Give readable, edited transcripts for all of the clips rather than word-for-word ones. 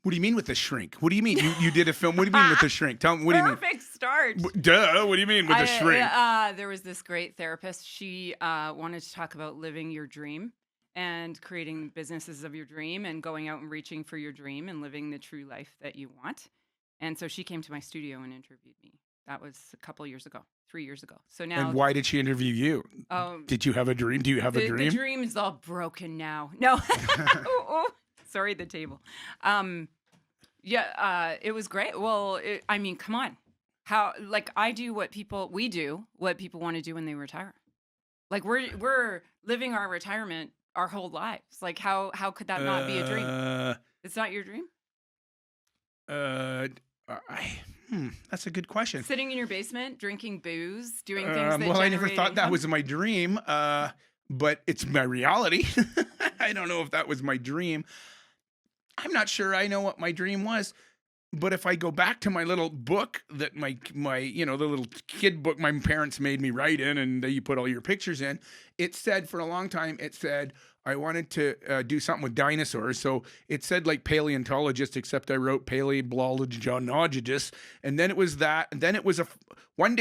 What do you mean with the shrink? What do you mean? You did a film. What do you mean with the shrink? Tell me, what do you mean? Perfect start. Duh, what do you mean with the shrink? There was this great therapist. She wanted to talk about living your dream and creating businesses of your dream and going out and reaching for your dream and living the true life that you want. And so she came to my studio and interviewed me. That was a couple years ago, 3 years ago. So now. And why did she interview you? Did you have a dream? Do you have a dream? The dream is all broken now. No. Sorry, the table. It was great. Well, come on. I do what people want to do when they retire. Like we're living our retirement our whole lives. Like how could that not be a dream? It's not your dream? That's a good question. Sitting in your basement, drinking booze, doing things that I never thought that income? was my dream, but it's my reality. I don't know if that was my dream. I'm not sure I know what my dream was. But if I go back to my little book that my the little kid book my parents made me write in, and you put all your pictures in, it said for a long time, I wanted to do something with dinosaurs. So it said like paleontologist, except I wrote paleontologist. And then it was that. And then it was 1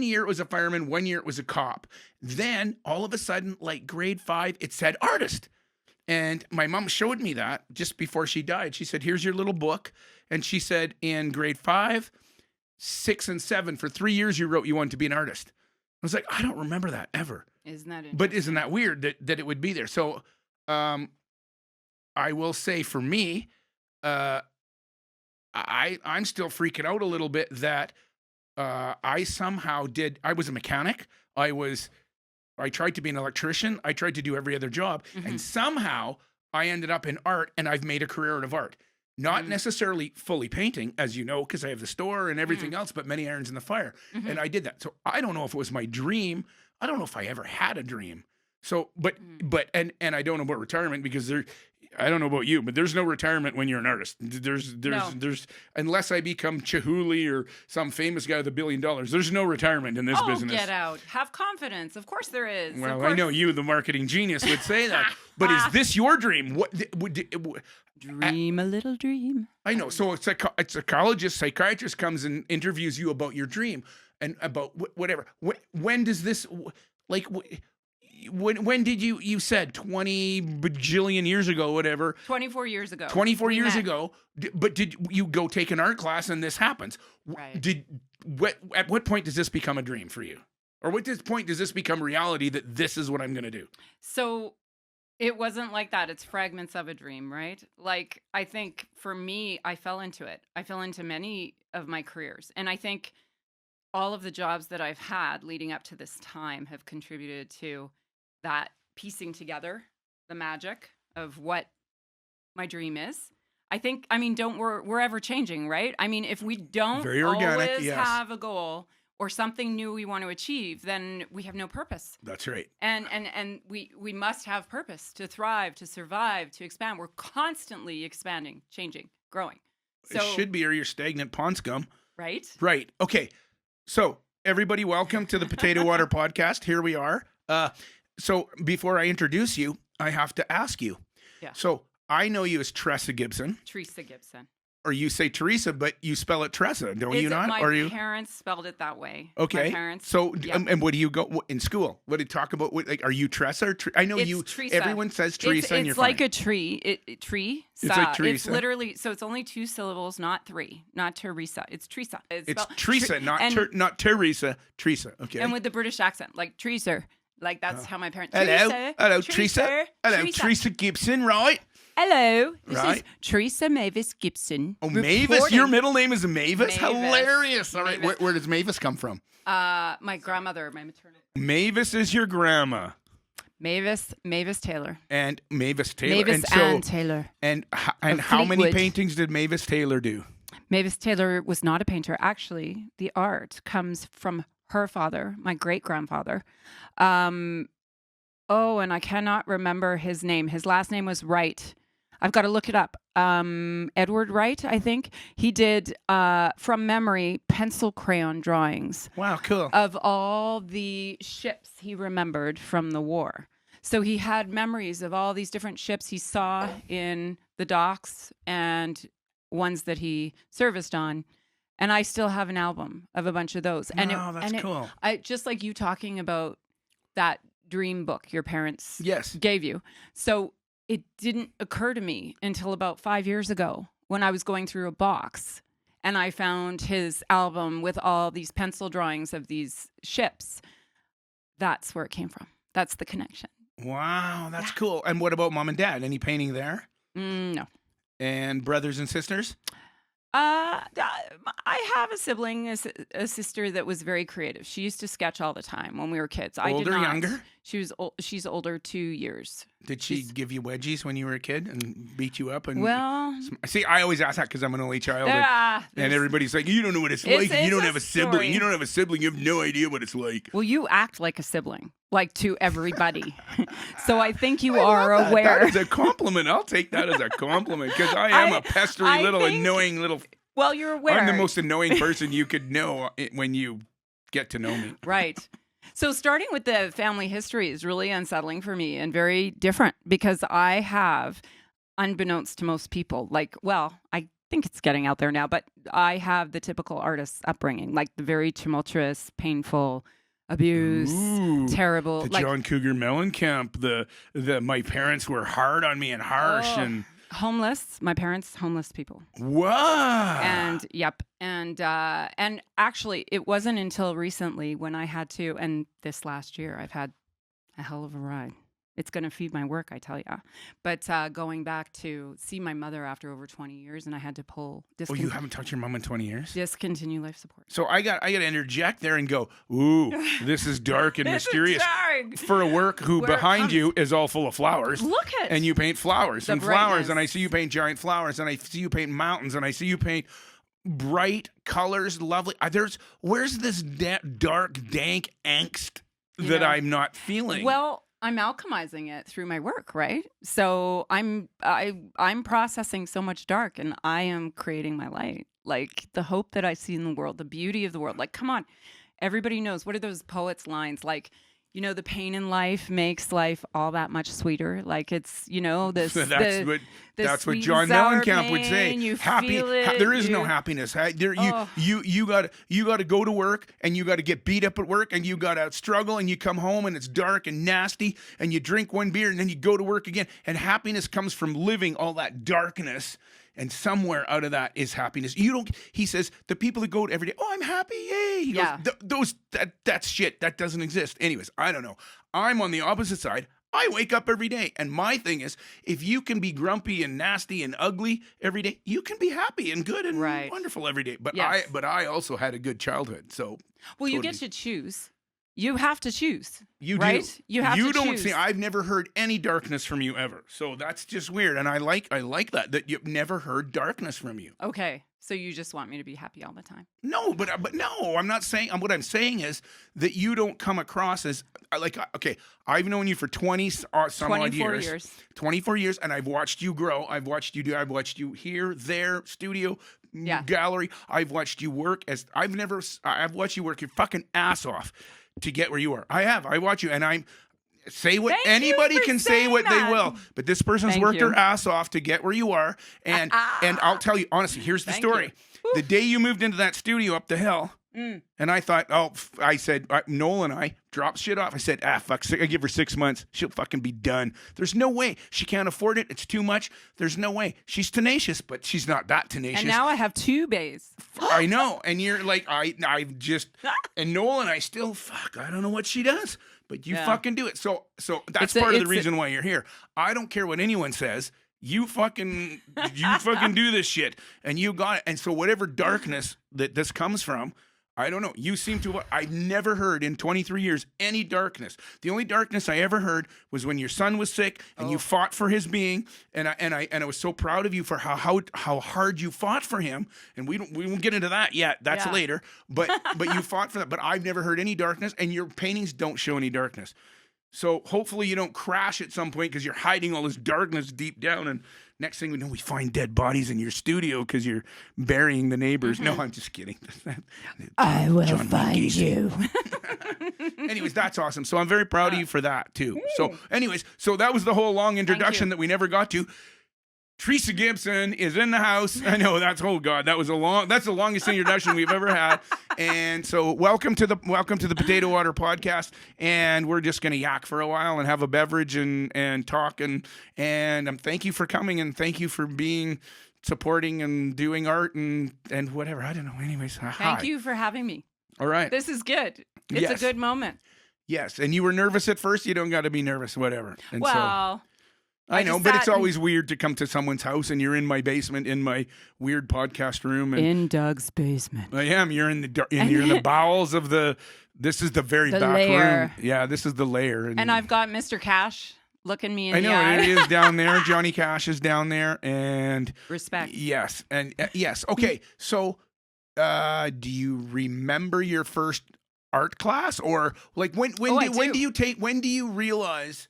year it was a fireman, 1 year it was a cop. Then all of a sudden, like grade 5, it said artist. And my mom showed me that just before she died. She said, here's your little book. And she said, in grade 5, 6, and 7, for 3 years, you wrote you wanted to be an artist. I was like, I don't remember that ever. Isn't that interesting? But isn't that weird that it would be there? So I will say for me, I'm still freaking out a little bit that I was a mechanic. I tried to be an electrician. I tried to do every other job. Mm-hmm. And somehow I ended up in art, and I've made a career out of art. Not necessarily fully painting, as you know, because I have the store and everything else, but many irons in the fire. Mm-hmm. And I did that. So I don't know if it was my dream. I don't know if I ever had a dream. So, but I don't know about retirement because I don't know about you, but there's no retirement when you're an artist. There's unless I become Chihuly or some famous guy with $1 billion, there's no retirement in this business. Get out. Have confidence. Of course there is. Well, I know you, the marketing genius, would say that. But is this your dream? Dream a little dream. I know. So a psychologist, psychiatrist comes and interviews you about your dream and about whatever. When does this, like, when did you said 20 bajillion years ago, whatever. 24 years ago. 24 years ago. But did you go take an art class and this happens? Right. At what point does this become a dream for you? Or what point does this become reality that this is what I'm going to do? So it wasn't like that. It's fragments of a dream, right? Like, I think for me, I fell into it. I fell into many of my careers. And I think all of the jobs that I've had leading up to this time have contributed to that piecing together the magic of what my dream is. We're ever changing, right? I mean, if we don't always have a goal or something new we want to achieve, then we have no purpose. That's right. And we must have purpose to thrive, to survive, to expand. We're constantly expanding, changing, growing. So, it should be, or you're stagnant pond scum. Right? Right. Okay. So everybody, welcome to the Potato Water Podcast. Here we are. So before I introduce you, I have to ask you. Yeah. So I know you as Tresa Gibson. Tresa Gibson. Or you say Teresa, but you spell it Tresa, don't you not? My parents spelled it that way. Okay. My parents. So, and what do you go in school? What do you talk about? Are you Tresa? I know it's you. Teresa. Everyone says Teresa, and you're fine. It's like a tree. Tree. It's like Teresa. It's literally, so it's only 2 syllables, not 3. Not Teresa. It's Teresa. It's Teresa, not Teresa. Teresa. Okay. And with the British accent, like Teresa. Like that's how my parents. Hello, Teresa. Hello, Tresa Gibson, right? Hello, this is Teresa Mavis Gibson. Oh, Mavis? Your middle name is Mavis? Mavis. Hilarious. All right, where does Mavis come from? My grandmother, my maternal. Mavis is your grandma. Mavis Taylor. And Mavis Taylor. Mavis and Taylor. And how many paintings did Mavis Taylor do? Mavis Taylor was not a painter. Actually, the art comes from her father, my great-grandfather. And I cannot remember his name. His last name was Wright. I've got to look it up. Edward Wright, I think. He did, from memory, pencil crayon drawings. Wow, cool. Of all the ships he remembered from the war. So he had memories of all these different ships he saw in the docks and ones that he serviced on. And I still have an album of a bunch of those. And Wow, that's cool. I just like you talking about that dream book your parents Yes. gave you. So it didn't occur to me until about 5 years ago when I was going through a box and I found his album with all these pencil drawings of these ships. That's where it came from. That's the connection. Wow, that's cool. And what about mom and dad? Any painting there? No. And brothers and sisters? I have a sibling, a sister that was very creative. She used to sketch all the time when we were kids. I did Older, not. younger? She's older 2 years. Did she give you wedgies when you were a kid and beat you up? And Well, see, I always ask that because I'm an only child. And there's- everybody's like, you don't know what it's It's- like. You it's don't a have a sibling. story. You don't have a sibling. You have no idea what it's like. well, you act like a sibling, like to everybody. So I think you I are love that. aware. That is a compliment. I'll take that as a compliment because I am a pestery I little think- annoying little. Well, you're aware. I'm the most annoying person you could know when you get to know me. Right. So starting with the family history is really unsettling for me and very different because I have, unbeknownst to most people, I think it's getting out there now, but I have the typical artist upbringing, like the very tumultuous, painful, abuse, Ooh, terrible. the John Cougar Mellencamp. The my parents were hard on me and harsh and homeless. My parents, homeless people. wow. And yep. And actually it wasn't until recently when I had to, and this last year I've had a hell of a ride. It's going to feed my work, I tell ya. But going back to see my mother after over 20 years and I had to Oh, you haven't talked to your mom in 20 years? discontinue life support. So I got to interject there and go, ooh, this is dark and This is mysterious. dark. For a work who Where it behind comes- you is all full of flowers. Look at And you paint flowers The and flowers, and I brightness. see you paint giant flowers, and I see you paint mountains, and I see you paint bright colors, lovely. Where's this dark, dank angst that I'm not feeling? Well, I'm alchemizing it through my work, right? So I'm processing so much dark and I am creating my light. Like the hope that I see in the world, the beauty of the world. Like, come on. Everybody knows, what are those poets' lines? Like, the pain in life makes life all that much sweeter. Like it's, this. That's what sweet John and sour Mellencamp would say. pain, you feel it, There is no happiness. You got to go to work and you got to get beat up at work and you got to struggle and you come home and it's dark and nasty and you drink one beer and then you go to work again. And happiness comes from living all that darkness. And somewhere out of that is happiness. He says, the people that go every day, oh, I'm happy, yay. He goes, that's shit. That doesn't exist. Anyways, I don't know. I'm on the opposite side. I wake up every day. And my thing is, if you can be grumpy and nasty and ugly every day, you can be happy and good and wonderful every day. But I also had a good childhood. So you get to choose. You have to choose. You right? do. You have to don't choose. see. I've never heard any darkness from you ever. So that's just weird. And I like that you've never heard darkness from you. Okay. So you just want me to be happy all the time? No, but no, I'm not saying. What I'm saying is that you don't come across as okay. I've known you for 20 some odd years. 24 years, and I've watched you grow. I've watched you here, there, studio, gallery. I've watched you work I've watched you work your fucking ass off to get where you are. I watch you, and I'm. Say what anybody can say what they will, but this person's worked her ass off to get where you are, and I'll tell you honestly. Here's the story: the day you moved into that studio up the hill, and I thought, I said, Noel and I dropped shit off. I said, fuck, I give her 6 months, she'll fucking be done. There's no way she can't afford it. It's too much. There's no way. She's tenacious, but she's not that tenacious. And now I have 2 bays. I know, and you're like, and Noel and I still, I don't know what she does. But you fucking do it. So that's part of the reason why you're here. I don't care what anyone says. You fucking do this shit. And you got it. And so whatever darkness that this comes from, I don't know. You seem to. I never heard in 23 years any darkness. The only darkness I ever heard was when your son was sick and you fought for his being. And I was so proud of you for how hard you fought for him. And we won't get into that yet. That's later. But you fought for that. But I've never heard any darkness, and your paintings don't show any darkness. So hopefully you don't crash at some point because you're hiding all this darkness deep down. And next thing we know, we find dead bodies in your studio because you're burying the neighbors. No, I'm just kidding. I will find you. Anyways, that's awesome. So I'm very proud of you for that too. So anyways, that was the whole long introduction that we never got to. Tresa Gibson is in the house. I know that's that's the longest introduction we've ever had. And so welcome to the Potato Water Podcast. And we're just gonna yak for a while and have a beverage and talk and thank you for coming and thank you for being supporting and doing art and whatever. I don't know. Anyways, Thank you for having me. All right. This is good. It's a good moment. Yes. And you were nervous at first. You don't got to be nervous, whatever. And well. I know, but it's always weird to come to someone's house and you're in my basement, in my weird podcast room. And in Doug's basement. I am. You're in the bowels of this is the very back lair. room. Yeah, this is the lair. And I've got Mr. Cash looking me in the eye. I know, it is down there. Johnny Cash is down there. And respect. Yes. And yes. Okay. So do you remember your first art class? Or like when do you realize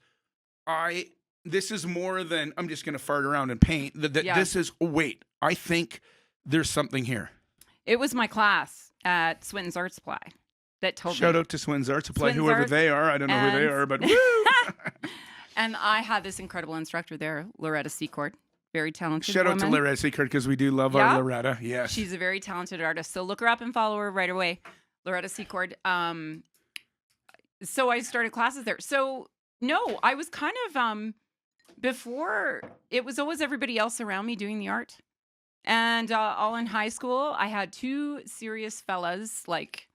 this is more than I'm just going to fart around and paint. This is, I think there's something here. It was my class at Swinton's Art Supply that told me. Shout out to Swinton's Art Supply, whoever they are. I don't know who they are, but woo! And I had this incredible instructor there, Loretta Secord. Very talented Shout woman. out to Loretta Secord because we do love our Loretta. Yes. She's a very talented artist. So look her up and follow her right away. Loretta Secord. So I started classes there. So no, I was kind of... before, it was always everybody else around me doing the art. And all in high school, I had two serious fellas, like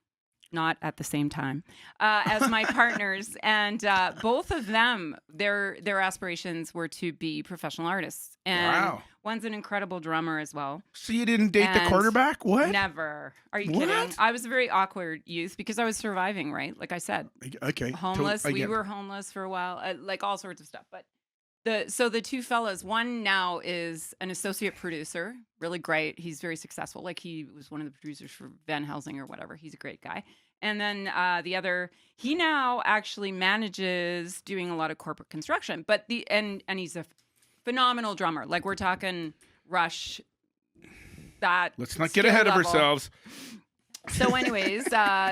not at the same time, as my partners. And both of them, their aspirations were to be professional artists. And one's an incredible drummer as well. So you didn't date the quarterback? What? Never. Are you kidding? I was a very awkward youth because I was surviving, right? Like I said. Okay. Homeless. We were homeless for a while, like all sorts of stuff. But the two fellas, one now is an associate producer, really great. He's very successful. Like he was one of the producers for Van Helsing or whatever. He's a great guy. And then the other, he now actually manages doing a lot of corporate construction. But and he's a phenomenal drummer. Like we're talking Rush. Let's not get ahead of ourselves. So anyways,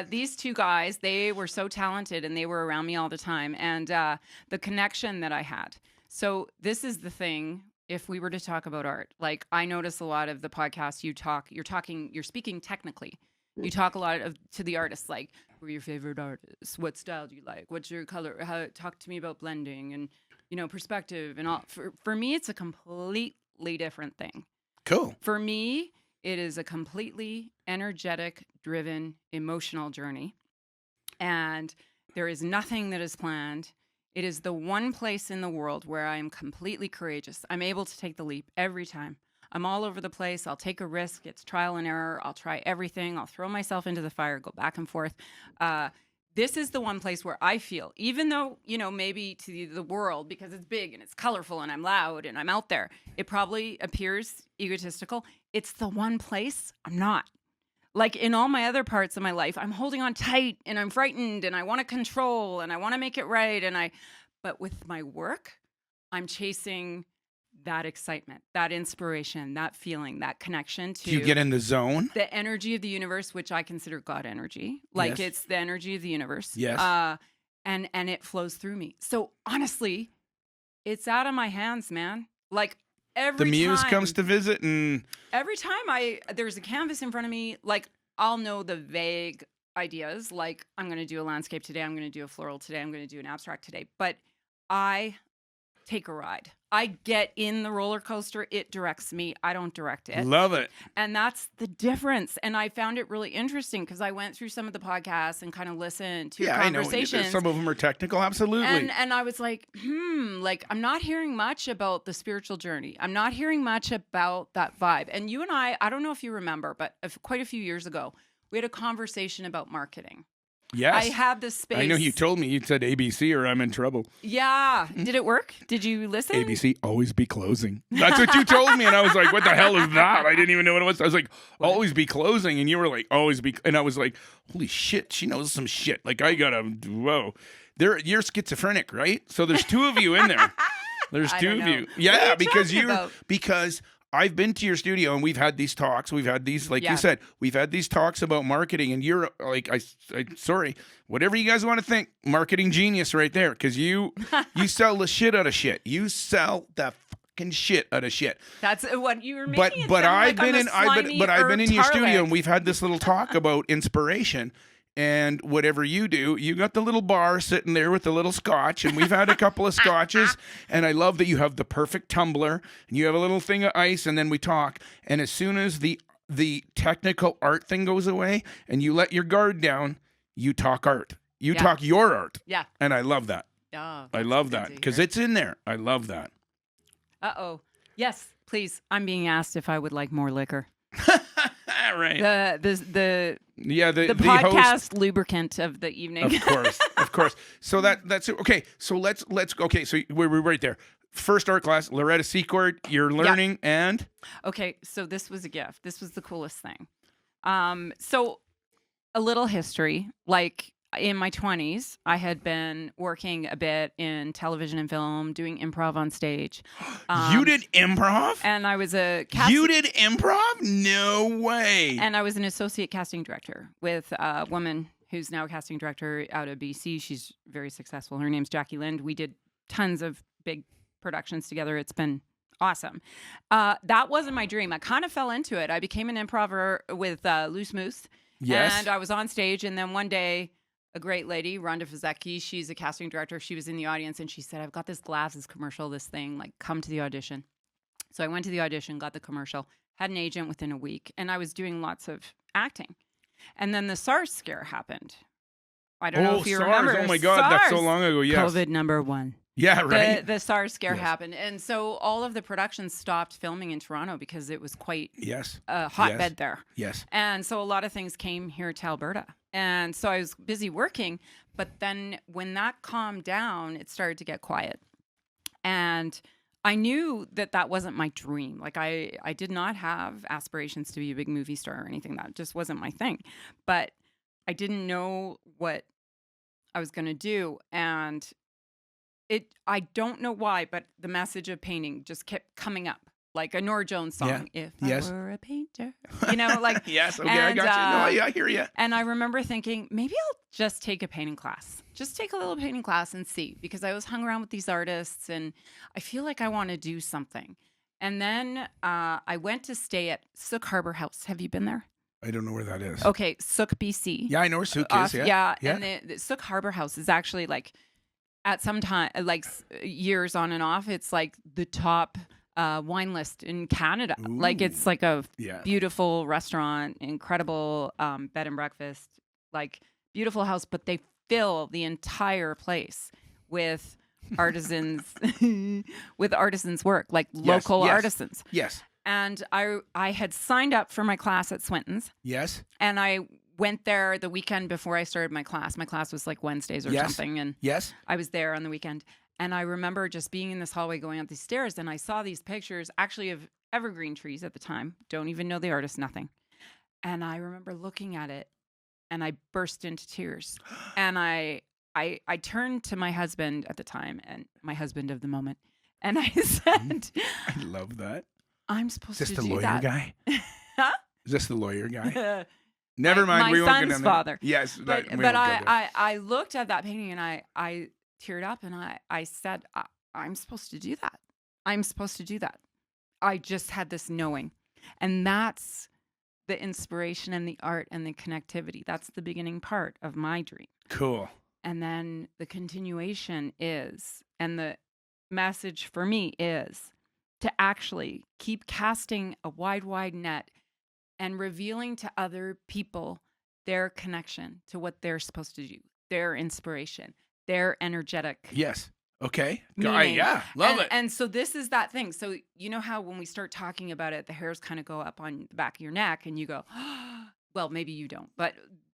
these two guys, they were so talented and they were around me all the time. And the connection that I had. So this is the thing, if we were to talk about art, like I notice a lot of the podcasts you're speaking technically. You talk a lot to the artists, like, who are your favorite artists? What style do you like? What's your color? Talk to me about blending and, perspective and all. For me, it's a completely different thing. Cool. For me, it is a completely energetic, driven, emotional journey. And there is nothing that is planned. It is the one place in the world where I am completely courageous. I'm able to take the leap every time. I'm all over the place. I'll take a risk. It's trial and error. I'll try everything. I'll throw myself into the fire, go back and forth. This is the one place where I feel, even though, maybe to the world, because it's big and it's colorful and I'm loud and I'm out there, it probably appears egotistical. It's the one place I'm not. Like in all my other parts of my life, I'm holding on tight and I'm frightened and I want to control and I want to make it right. But with my work, I'm chasing that excitement, that inspiration, that feeling, that connection to. Do you get in the zone? The energy of the universe, which I consider God energy. Like it's the energy of the universe. Yes. And it flows through me. So honestly, it's out of my hands, man. Like the muse comes to visit, and every time there's a canvas in front of me, like I'll know the vague ideas, like I'm going to do a landscape today, I'm going to do a floral today, I'm going to do an abstract today, but I take a ride. I get in the roller coaster. It directs me. I don't direct it. Love it. And that's the difference. And I found it really interesting because I went through some of the podcasts and kind of listened to conversations. I know. Some of them are technical. Absolutely. And I was like, like I'm not hearing much about the spiritual journey. I'm not hearing much about that vibe. And you and I don't know if you remember, but quite a few years ago, we had a conversation about marketing. Yes. I have this space. I know you told me. You said ABC or I'm in trouble. Yeah. Did it work? Did you listen? ABC, always be closing. That's what you told me. And I was like, what the hell is that? I didn't even know what it was. I was like, always be closing. And you were like, always be. And I was like, holy shit, she knows some shit. Like, I got to, whoa. You're schizophrenic, right? So there's two of you in there. There's two of you. Yeah, because I've been to your studio and we've had these talks. We've had these, like you said, we've had these talks about marketing, and you're like, sorry, whatever you guys want to think, marketing genius right there. Because you sell the shit out of shit. You sell the fucking shit out of shit. That's what you were But making. I've been in your studio, and we've had this little talk about inspiration. And whatever you do, you got the little bar sitting there with the little scotch, and we've had a couple of scotches, and I love that you have the perfect tumbler, and you have a little thing of ice, and then we talk. And as soon as the technical art thing goes away, and you let your guard down, you talk art. You talk your art. Yeah. And I love that. Oh, I love that because it's in there. I love that. Uh-oh. Yes, please. I'm being asked if I would like more liquor. Right. The the podcast host, lubricant of the evening. Of course. So that's it. Okay. So let's go. Okay. So we're right there. First art class, Loretta Secord. You're learning and. Okay. So this was a gift. This was the coolest thing. So a little history. Like in my 20s, I had been working a bit in television and film, doing improv on stage. You did improv? And I was You did improv? No way. And I was an associate casting director with a woman who's now a casting director out of BC. She's very successful. Her name's Jackie Lind. We did tons of big productions together. It's been awesome. That wasn't my dream. I kind of fell into it. I became an improver with Loose Moose. Yes. And I was on stage, and then one day, a great lady, Rhonda Fazecki, she's a casting director. She was in the audience, and she said, I've got this glasses commercial, this thing, like, come to the audition. So I went to the audition, got the commercial, had an agent within a week, and I was doing lots of acting. And then the SARS scare happened. I don't know if you SARS. remember. Oh, my God. SARS. That's so long ago. Yes. COVID #1. Yeah, right. The SARS scare happened. And so all of the productions stopped filming in Toronto because it was quite a hotbed there. Yes. And so a lot of things came here to Alberta. And so I was busy working. But then when that calmed down, it started to get quiet. And I knew that that wasn't my dream. Like I did not have aspirations to be a big movie star or anything. That just wasn't my thing. But I didn't know what I was going to do. And I don't know why, but the message of painting just kept coming up, like a Nora Jones song. Yeah. If I were a painter, you know, like. Yes. Okay, I got you. No, I hear you. And I remember thinking, maybe I'll just take a painting class. Just take a little painting class and see, because I was hung around with these artists, and I feel like I want to do something. And then I went to stay at Sook Harbor House. Have you been there? I don't know where that is. Okay, Sook, BC. Yeah, I know where Sook is. Yeah. And the Sook Harbor House is actually like, at some time, like years on and off, it's like the top wine list in Canada. Ooh. Like it's like a beautiful restaurant, incredible bed and breakfast, like beautiful house, but they fill the entire place with artisans, with artisans' work, like local artisans. Yes. And I had signed up for my class at Swinton's. Yes. And I went there the weekend before I started my class. My class was like Wednesdays or something. And I was there on the weekend. And I remember just being in this hallway going up these stairs, and I saw these pictures actually of evergreen trees at the time. Don't even know the artist, nothing. And I remember looking at it, and I burst into tears. And I turned to my husband at the time, and my husband of the moment, and I said, I love that. I'm supposed to do that. Is this the lawyer guy? Huh? Is this the lawyer guy? Never mind. My we won't son's father. Yes. But I looked at that painting, and I teared up, and I said, I'm supposed to do that. I'm supposed to do that. I just had this knowing. And that's the inspiration and the art and the connectivity. That's the beginning part of my dream. Cool. And then the continuation is, and the message for me is to actually keep casting a wide, wide net and revealing to other people their connection to what they're supposed to do, their inspiration, their energetic. Yes. Okay. Meaning. Love it. And so this is that thing. So you know how when we start talking about it, the hairs kind of go up on the back of your neck and you go, oh, well, maybe you don't, but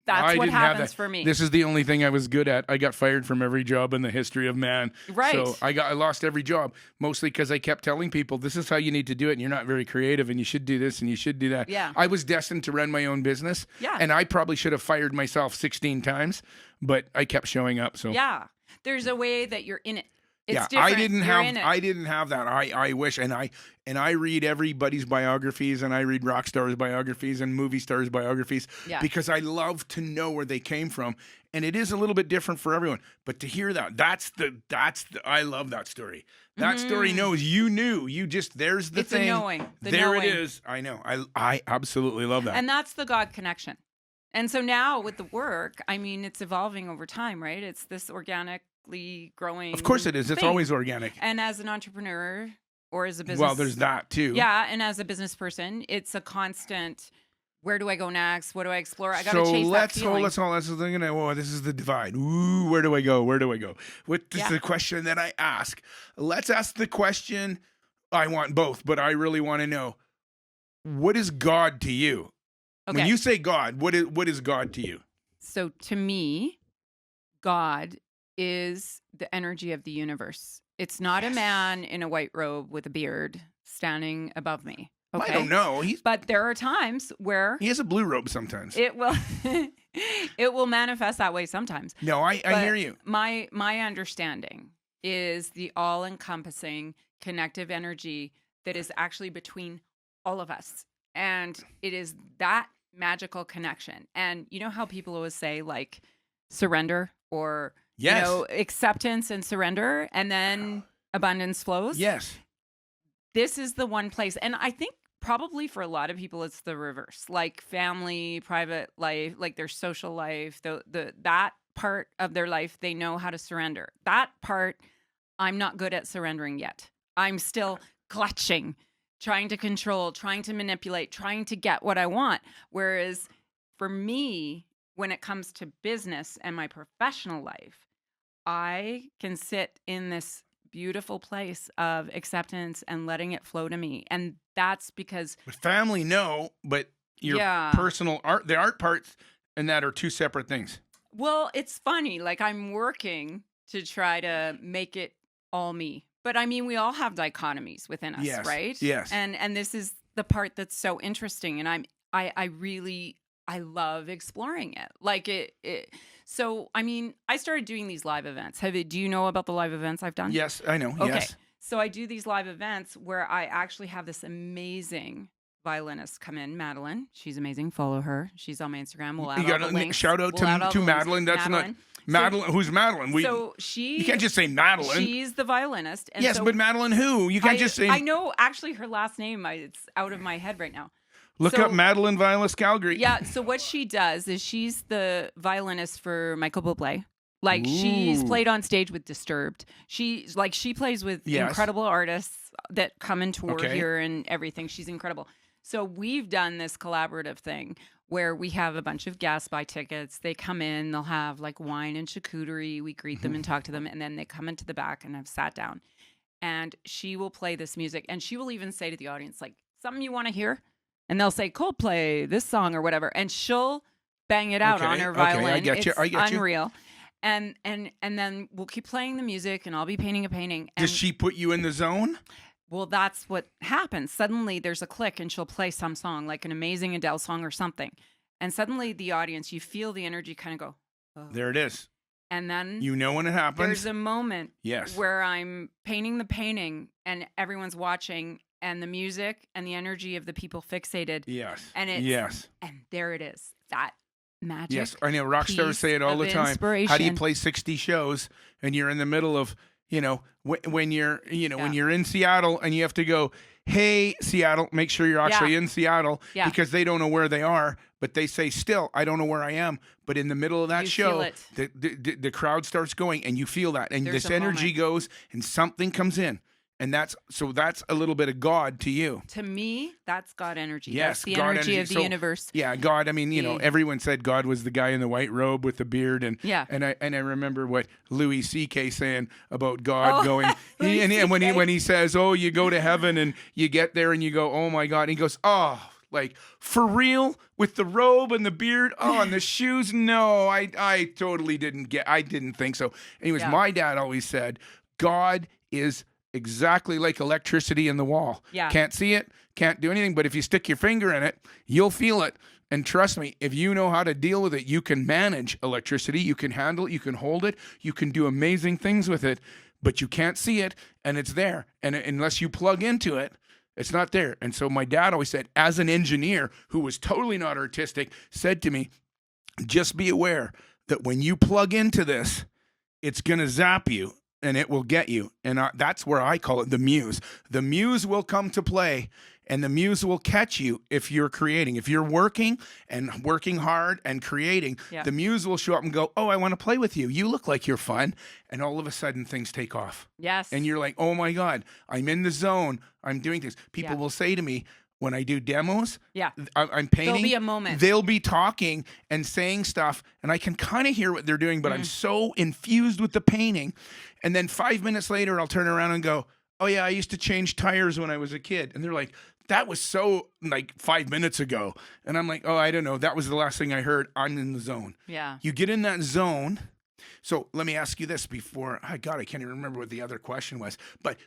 that's what happens for me. This is the only thing I was good at. I got fired from every job in the history of man. Right. So I lost every job, mostly because I kept telling people, this is how you need to do it, and you're not very creative, and you should do this, and you should do that. Yeah. I was destined to run my own business. Yeah. And I probably should have fired myself 16 times, but I kept showing up. So yeah. There's a way that you're in it. It's Yeah, different. You're in it. I didn't have that. I wish, and I read everybody's biographies, and I read rock stars' biographies and movie stars' biographies Yeah. because I love to know where they came from, and it is a little bit different for everyone. But to hear that, that's the I love that story. That story knows you knew. You just there's the It's thing. a knowing. The There knowing. it is. I know. I absolutely love that. And that's the God connection. And so now with the work, I mean, it's evolving over time, right? It's this organically growing. Of course it is. It's thing. always organic. And as an entrepreneur or as a business. Well, there's that too. Yeah. And as a business person, it's a constant, where do I go next? What do I explore? I got to chase that feeling. Let's this is the divide. Ooh, where do I go? Where do I go? What is the question that I ask? Let's ask the question. I want both, but I really want to know, what is God to you? Okay. When you say God, what is God to you? So to me, God is the energy of the universe. It's not a man in a white robe with a beard standing above me. Okay? I don't know. But there are times where He has a blue robe sometimes. it will it will manifest that way sometimes. No, I hear you. My understanding is the all-encompassing connective energy that is actually between all of us. And it is that magical connection. And you know how people always say, like, surrender or Yes. acceptance and surrender, and then abundance flows? Yes. This is the one place. And I think probably for a lot of people, it's the reverse, like family, private life, like their social life, that part of their life, they know how to surrender. That part, I'm not good at surrendering yet. I'm still clutching, trying to control, trying to manipulate, trying to get what I want. Whereas for me, when it comes to business and my professional life, I can sit in this beautiful place of acceptance and letting it flow to me. And that's because But family, no, but your personal art, the art parts and that are two separate things. well, it's funny. Like, I'm working to try to make it all me. But I mean, we all have dichotomies within us, Yes, right? yes. And this is the part that's so interesting. And I love exploring it. Like so I mean, I started doing these live events. Do you know about the live events I've done? Yes, I know. Okay. Yes. So I do these live events where I actually have this amazing violinist come in, Madeline. She's amazing. Follow her. She's on my Instagram. We'll add You all got the to links. shout out We'll add all to the links. Madeline. That's Madeline. not Madeline. Who's Madeline? You can't just say Madeline. She's the violinist. And yes, so but Madeline who? You can't just say. I know actually her last name. It's out of my head right now. Look up Madeline Violinist Calgary. Yeah. So what she does is she's the violinist for Michael Bublé. Like, she's played on stage with Disturbed. She plays with incredible artists that come and tour here and everything. She's incredible. So we've done this collaborative thing where we have a bunch of guests buy tickets. They come in, they'll have like wine and charcuterie. We greet them and talk to them. And then they come into the back and have sat down. And she will play this music. And she will even say to the audience, like, something you want to hear? And they'll say, Coldplay, this song or whatever. And she'll bang it out on her violin. I get you. It's unreal. And then we'll keep playing the music and I'll be painting a painting. And Does she put you in the zone? well, that's what happens. Suddenly there's a click and she'll play some song, like an amazing Adele song or something. And suddenly the audience, you feel the energy kind of go, oh. There it is. And then You know when it happens. there's a moment Yes. where I'm painting the painting and everyone's watching and the music and the energy of the people fixated. Yes. And it's, Yes. and there it is. That magic. Yes. I know rock stars piece say it all of the time. inspiration. How do you play 60 shows and you're in the middle of, when you're in Seattle and you have to go, hey, Seattle, make sure you're actually in Seattle because they don't know where they are, but they say, still, I don't know where I am. But in the middle of that You show, feel the crowd starts going and you feel that. And There's this a energy moment. goes and something comes in. And that's a little bit of God to you. To me, that's God energy. Yes, That's the God energy energy. of the So, universe. Yeah, God. I mean, The- everyone said God was the guy in the white robe with the beard, and Yeah. and I remember what Louis C.K. saying about God Oh, going, Louis and when C.K.. he says, oh, you go to heaven and you get there and you go, oh my God, and he goes, oh, like for real with the robe and the beard, oh, and the shoes. No, I totally didn't think so. Anyways, Yeah. my dad always said, God is exactly like electricity in the wall. Yeah. Can't see it, can't do anything, but if you stick your finger in it, you'll feel it. And trust me, if you know how to deal with it, you can manage electricity, you can handle it, you can hold it, you can do amazing things with it. but you can't see it, and it's there. And unless you plug into it, it's not there. And so my dad always said, as an engineer who was totally not artistic, said to me, just be aware that when you plug into this, it's going to zap you and it will get you. And that's where I call it the muse. The muse will come to play, and the muse will catch you if you're creating. If you're working hard and creating, the muse will show up and go, oh, I want to play with you. You look like you're fun. And all of a sudden things take off. Yes. And you're like, oh my God, I'm in the zone. I'm doing things. People will say to me, when I do demos, I'm painting. There'll be a moment. They'll be talking and saying stuff, and I can kind of hear what they're doing, but I'm so infused with the painting. And then 5 minutes later, I'll turn around and go, oh yeah, I used to change tires when I was a kid. And they're like, that was so like 5 minutes ago. And I'm like, oh, I don't know. That was the last thing I heard. I'm in the zone. Yeah. You get in that zone. So let me ask you this before, I can't even remember what the other question was. But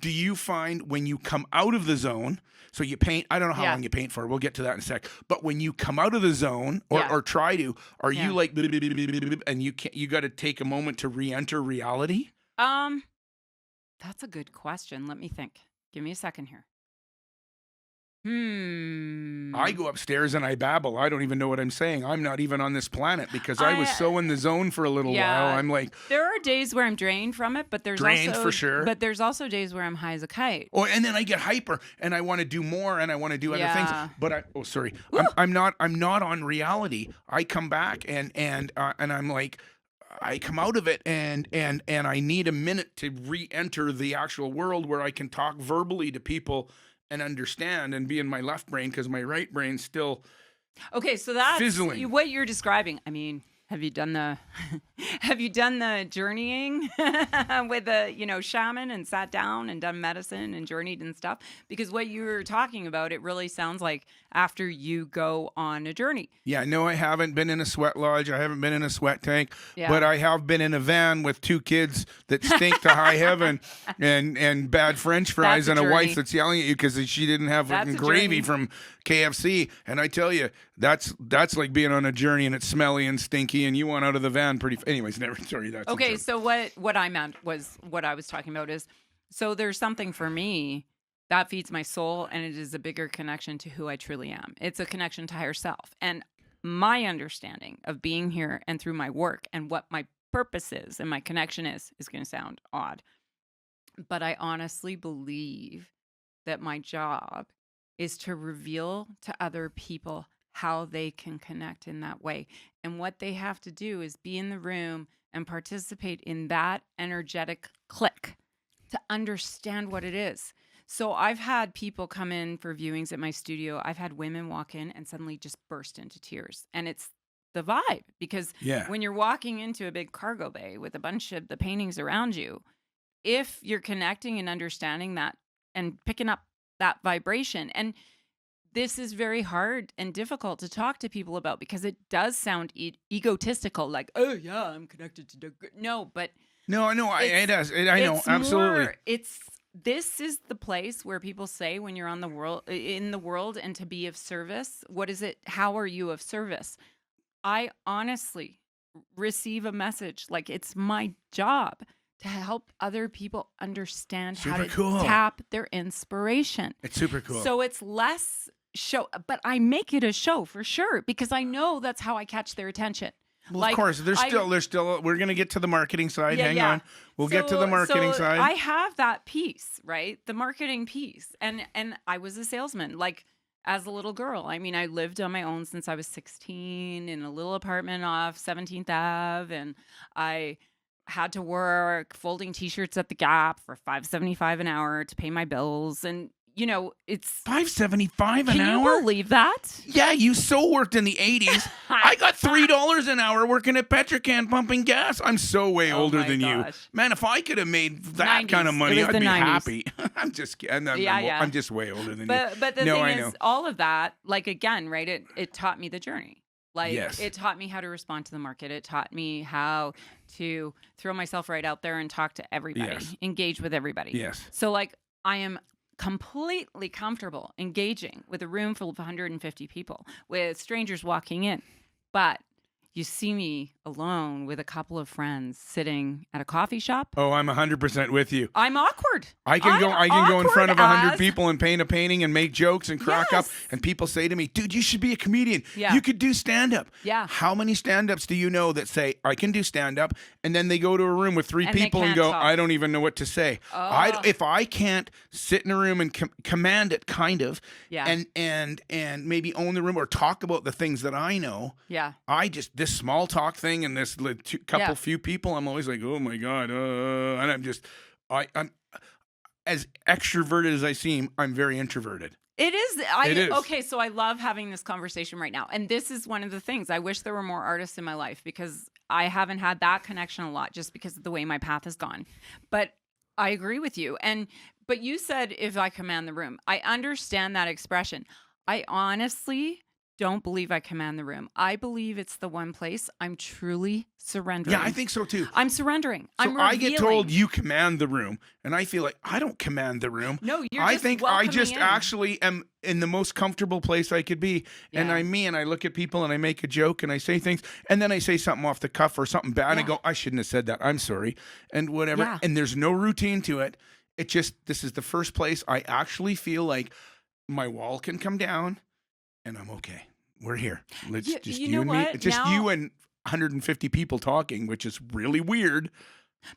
do you find when you come out of the zone, so you paint, I don't know how long you paint for, we'll get to that in a sec, but when you come out of the zone or try to, are you like, and you got to take a moment to re-enter reality? That's a good question. Let me think. Give me a second here. I go upstairs and I babble. I don't even know what I'm saying. I'm not even on this planet because I was so in the zone for a little while. I'm like, there are days where I'm drained from it, but there's drained also, for sure. But there's also days where I'm high as a kite. Oh, and then I get hyper and I want to do more and I want to do other things. But I'm not on reality. I come back and I'm like, I come out of it and I need a minute to re-enter the actual world where I can talk verbally to people and understand and be in my left brain, because my right brain's still so that's fizzling. What you're describing. I mean, have you done the journeying with a shaman and sat down and done medicine and journeyed and stuff? Because what you were talking about, it really sounds like after you go on a journey. Yeah, no, I haven't been in a sweat lodge. I haven't been in a sweat tank, but I have been in a van with 2 kids that stink to high heaven and bad French fries and a wife that's yelling at you because she didn't have gravy from KFC. And I tell you, that's like being on a journey and it's smelly and stinky and you want out of the van anyways, never. Sorry, that's okay. So what I meant was, what I was talking about is, so there's something for me that feeds my soul, and it is a bigger connection to who I truly am. It's a connection to higher self, and my understanding of being here and through my work and what my purpose is and my connection is going to sound odd, but I honestly believe that my job is to reveal to other people how they can connect in that way. And what they have to do is be in the room and participate in that energetic click to understand what it is. So I've had people come in for viewings at my studio. I've had women walk in and suddenly just burst into tears. And it's the vibe, because when you're walking into a big cargo bay with a bunch of the paintings around you, if you're connecting and understanding that and picking up that vibration, and this is very hard and difficult to talk to people about because it does sound egotistical, like, oh yeah, I'm connected to the no, but it does. I know, absolutely. This is the place where people say, when you're in the world and to be of service, what is it? How are you of service? I honestly receive a message like it's my job to help other people understand how to tap their inspiration. It's super cool. So it's less show, but I make it a show for sure, because I know that's how I catch their attention. Well, of course, there's still, we're going to get to the marketing side. Hang on. We'll get to the marketing side. I have that piece, right? The marketing piece. And I was a salesman, like, as a little girl. I mean, I lived on my own since I was 16 in a little apartment off 17th Ave. And I had to work folding T-shirts at the Gap for $5.75 an hour to pay my bills. And it's $5.75 an hour. Can you believe that? Yeah, you so worked in the 80s. I got $3 an hour working at Petrocan pumping gas. I'm so way older than you, man. If I could have made that 90s, kind of money, I'd be 90s. Happy. I'm just kidding. I'm just way older than you. But the thing is, all of that, like, again, right? It taught me the journey. Like, it taught me how to respond to the market. It taught me how to throw myself right out there and talk to everybody, engage with everybody. Yes. So, like, I am completely comfortable engaging with a room full of 150 people, with strangers walking in. But you see me alone with a couple of friends sitting at a coffee shop. Oh, I'm 100% with you. I'm awkward. I can go in front of 100 people and paint a painting and make jokes and crack up. And people say to me, dude, you should be a comedian. Yeah. You could do stand-up. Yeah. How many stand-ups do you know that say, I can do stand-up, and then they go to a room with three And they people and can't go, talk. I don't even know what to say. Oh. If I can't sit in a room and command it, kind of, Yeah. and maybe own the room or talk about the things that I know, Yeah. this small talk thing and this few people, I'm always like, oh my God. And I'm as extroverted as I seem, I'm very introverted. It is. It is. Okay, so I love having this conversation right now. And this is one of the things. I wish there were more artists in my life because I haven't had that connection a lot just because of the way my path has gone. But I agree with you. But you said if I command the room. I understand that expression. I honestly don't believe I command the room. I believe it's the one place I'm truly surrendering. Yeah, I think so too. I'm surrendering. So I get told you command the room, and I feel like I don't command the room. No, you're I just think I just in. actually am in the most comfortable place I could be. Yeah. And I'm me, and I look at people and I make a joke and I say things, and then I say something off the cuff or something bad and I go, I shouldn't have said that. I'm sorry. And whatever. Yeah. And there's no routine to it. This is the first place I actually feel like my wall can come down and I'm okay. We're here. Let's just you you know and what? me. Just Now- you and 150 people talking, which is really weird.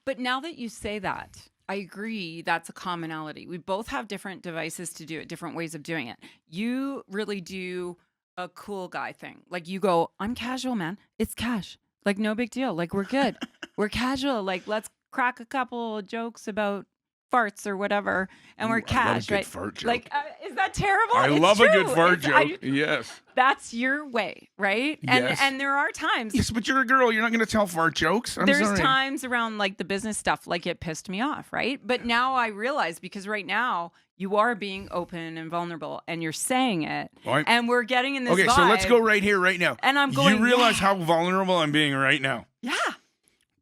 But now that you say that, I agree that's a commonality. We both have different devices to do it, different ways of doing it. You really do a cool guy thing. Like you go, I'm casual, man. It's cash. Like no big deal. Like we're good. We're casual. Like let's crack a couple jokes about farts or whatever, and we're Ooh, I love a cash, good right? fart joke. Like, is that terrible? I It's love a good true. fart It's- joke. Yes. That's your way, right? Yes. And there are times. Yes, but you're a girl. You're not going to tell fart jokes. I'm There's sorry. times around like the business stuff, like it pissed me off, right? But now I realize because right now you are being open and vulnerable and you're saying it, and we're getting in this Okay, vibe. so let's go right here, right now. And I'm going, You realize yeah. how vulnerable I'm being right now. Yeah.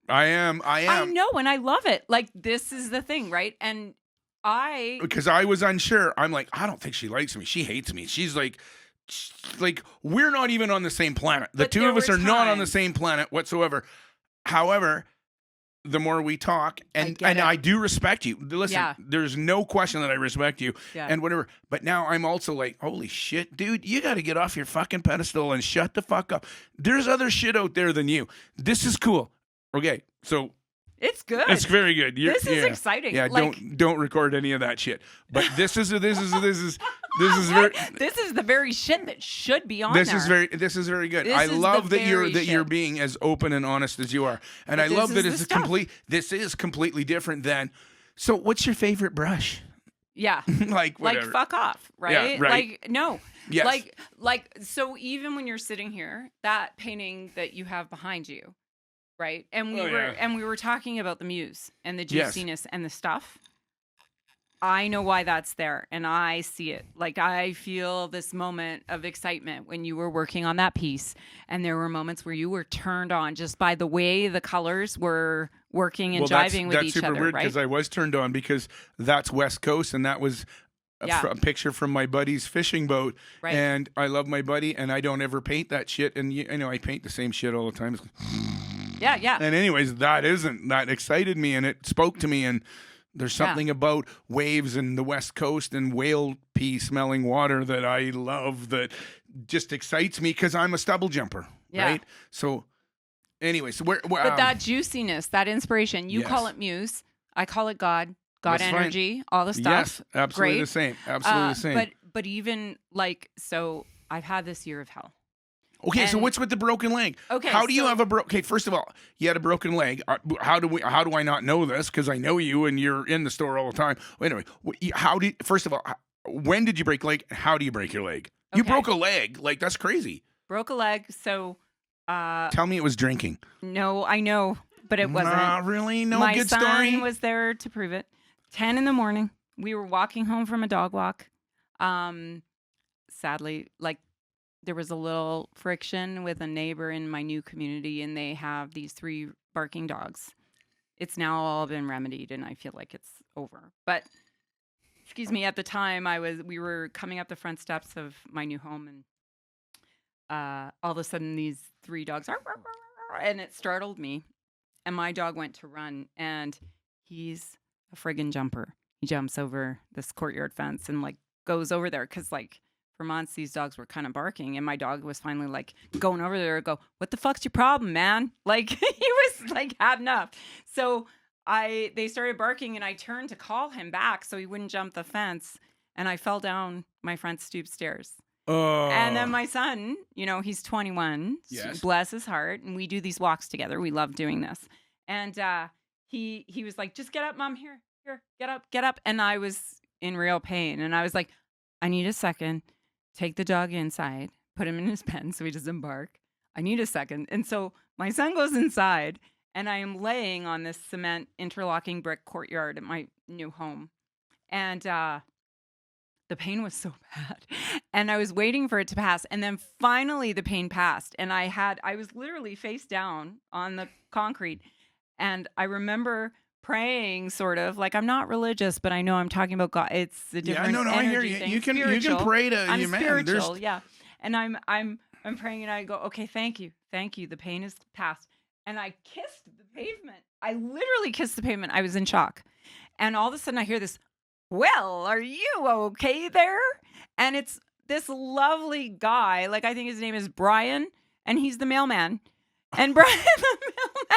I am. I know, and I love it. Like this is the thing, right? And because I was unsure. I'm like, I don't think she likes me. She hates me. She's like we're not even on the same planet. The But two there of us were are not on the times- same planet whatsoever. However, the more we talk, and get it. I do respect you. Listen, Yeah. there's no question that I respect you Yeah. and whatever. But now I'm also like, holy shit, dude, you got to get off your fucking pedestal and shut the fuck up. There's other shit out there than you. This is cool. Okay, so it's good. it's very good. This is exciting. Yeah, Like- don't record any of that shit. But this is very This is the very shit that should be on this there. is very good. This I is the love that you're very shit. being as open and honest as you are, and But I this love is that the it's stuff. this is completely different than. So, what's your favorite brush? Yeah. Like whatever. Like fuck off, right? right. Like no. Yes. Like so even when you're sitting here, that painting that you have behind you, right? And we were talking about the muse and the Yes. juiciness and the stuff. I know why that's there and I see it. Like I feel this moment of excitement when you were working on that piece and there were moments where you were turned on just by the way the colors were working and jiving with that's each super other, weird right? because I was turned on because that's West Coast and that was a picture from my buddy's fishing boat. Right. And I love my buddy and I don't ever paint that shit. And you know, I paint the same shit all the time. Yeah. And anyways, that excited me and it spoke to me. And there's something about waves and the West Coast and whale pea smelling water that I love that just excites me because I'm a stubble jumper. Yeah. Right. So anyways, But that juiciness, that inspiration, you call it muse. I call it God That's fine. energy, all the stuff. Yes, absolutely Great. the same. Absolutely the same. But even like, so I've had this year of hell. Okay, so And- what's with the broken leg? Okay, how do you so- have a Okay, first of all, you had a broken leg. How do I not know this? Because I know you and you're in the store all the time. Well, anyway, first of all, when did you break leg? How do you break your leg? You Okay. broke a leg. Like that's crazy. Broke a leg. So, Tell me it was drinking. no, I know, but it wasn't. Not really. No My good son story. was there to prove it. 10 in the morning. We were walking home from a dog walk. Sadly, like there was a little friction with a neighbor in my new community, and they have these 3 barking dogs. It's now all been remedied, and I feel like it's over. But excuse me, at the time we were coming up the front steps of my new home, all of a sudden these 3 dogs and it startled me. And my dog went to run, and he's a friggin' jumper. He jumps over this courtyard fence and like goes over there because like for months these dogs were kind of barking, and my dog was finally like going over there and go, "What the fuck's your problem, man?" Like he was like had enough. So they started barking, and I turned to call him back so he wouldn't jump the fence, and I fell down my front stoop stairs. And then Oh, my son, he's 21, yes. bless his heart, and we do these walks together. We love doing this. And he was like, "Just get up, Mom, here, get up." And I was in real pain. And I was like, "I need a second. Take the dog inside, put him in his pen so he doesn't bark. I need a second." And so my son goes inside, and I am laying on this cement interlocking brick courtyard at my new home. And the pain was so bad, and I was waiting for it to pass, and then finally the pain passed, and I was literally face down on the concrete, and I remember praying, sort of like, I'm not religious, but I know I'm talking about God. It's a Yeah, different no, I hear energy you. thing. You can Spiritual. pray to I'm you, man. spiritual, yeah. And I'm praying, and I go, "Okay, thank you. The pain is past." And I kissed the pavement. I literally kissed the pavement. I was in shock, and all of a sudden I hear this, "Well, are you okay there?" And it's this lovely guy, like I think his name is Brian, and he's the mailman. And Brian the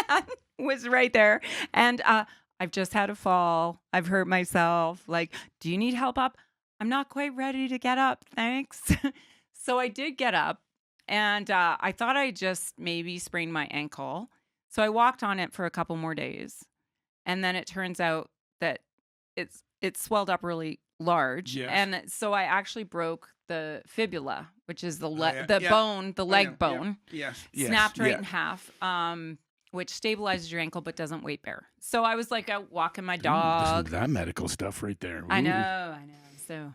mailman was right there. And I've just had a fall. I've hurt myself. Like, "Do you need help up?" "I'm not quite ready to get up, thanks." So I did get up, and I thought I just maybe sprained my ankle. So I walked on it for a couple more days. And then it turns out that it swelled up really large. Yes. And so I actually broke the fibula, which is the yeah. bone, the leg Yeah. bone. Yes. Snapped right yeah. in half, which stabilizes your ankle but doesn't weight bear. So I was like out walking my Ooh, dog. listen to that medical stuff right there. I Ooh. know. So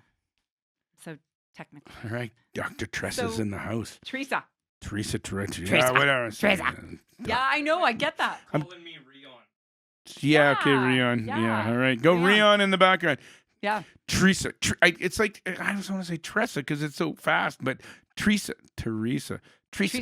technical. All right, Dr. Tresa's So- in the house. Tresa. Teresa. Tresa. Yeah, whatever. Tresa. Yeah, I know. I get that. Calling me Rion. Yeah, okay, Yeah, Rion. yeah. Yeah, all right. Go Rion. Rion in the background. Yeah. Teresa. It's like, I just want to say Tresa because it's so fast, but Teresa. Teresa.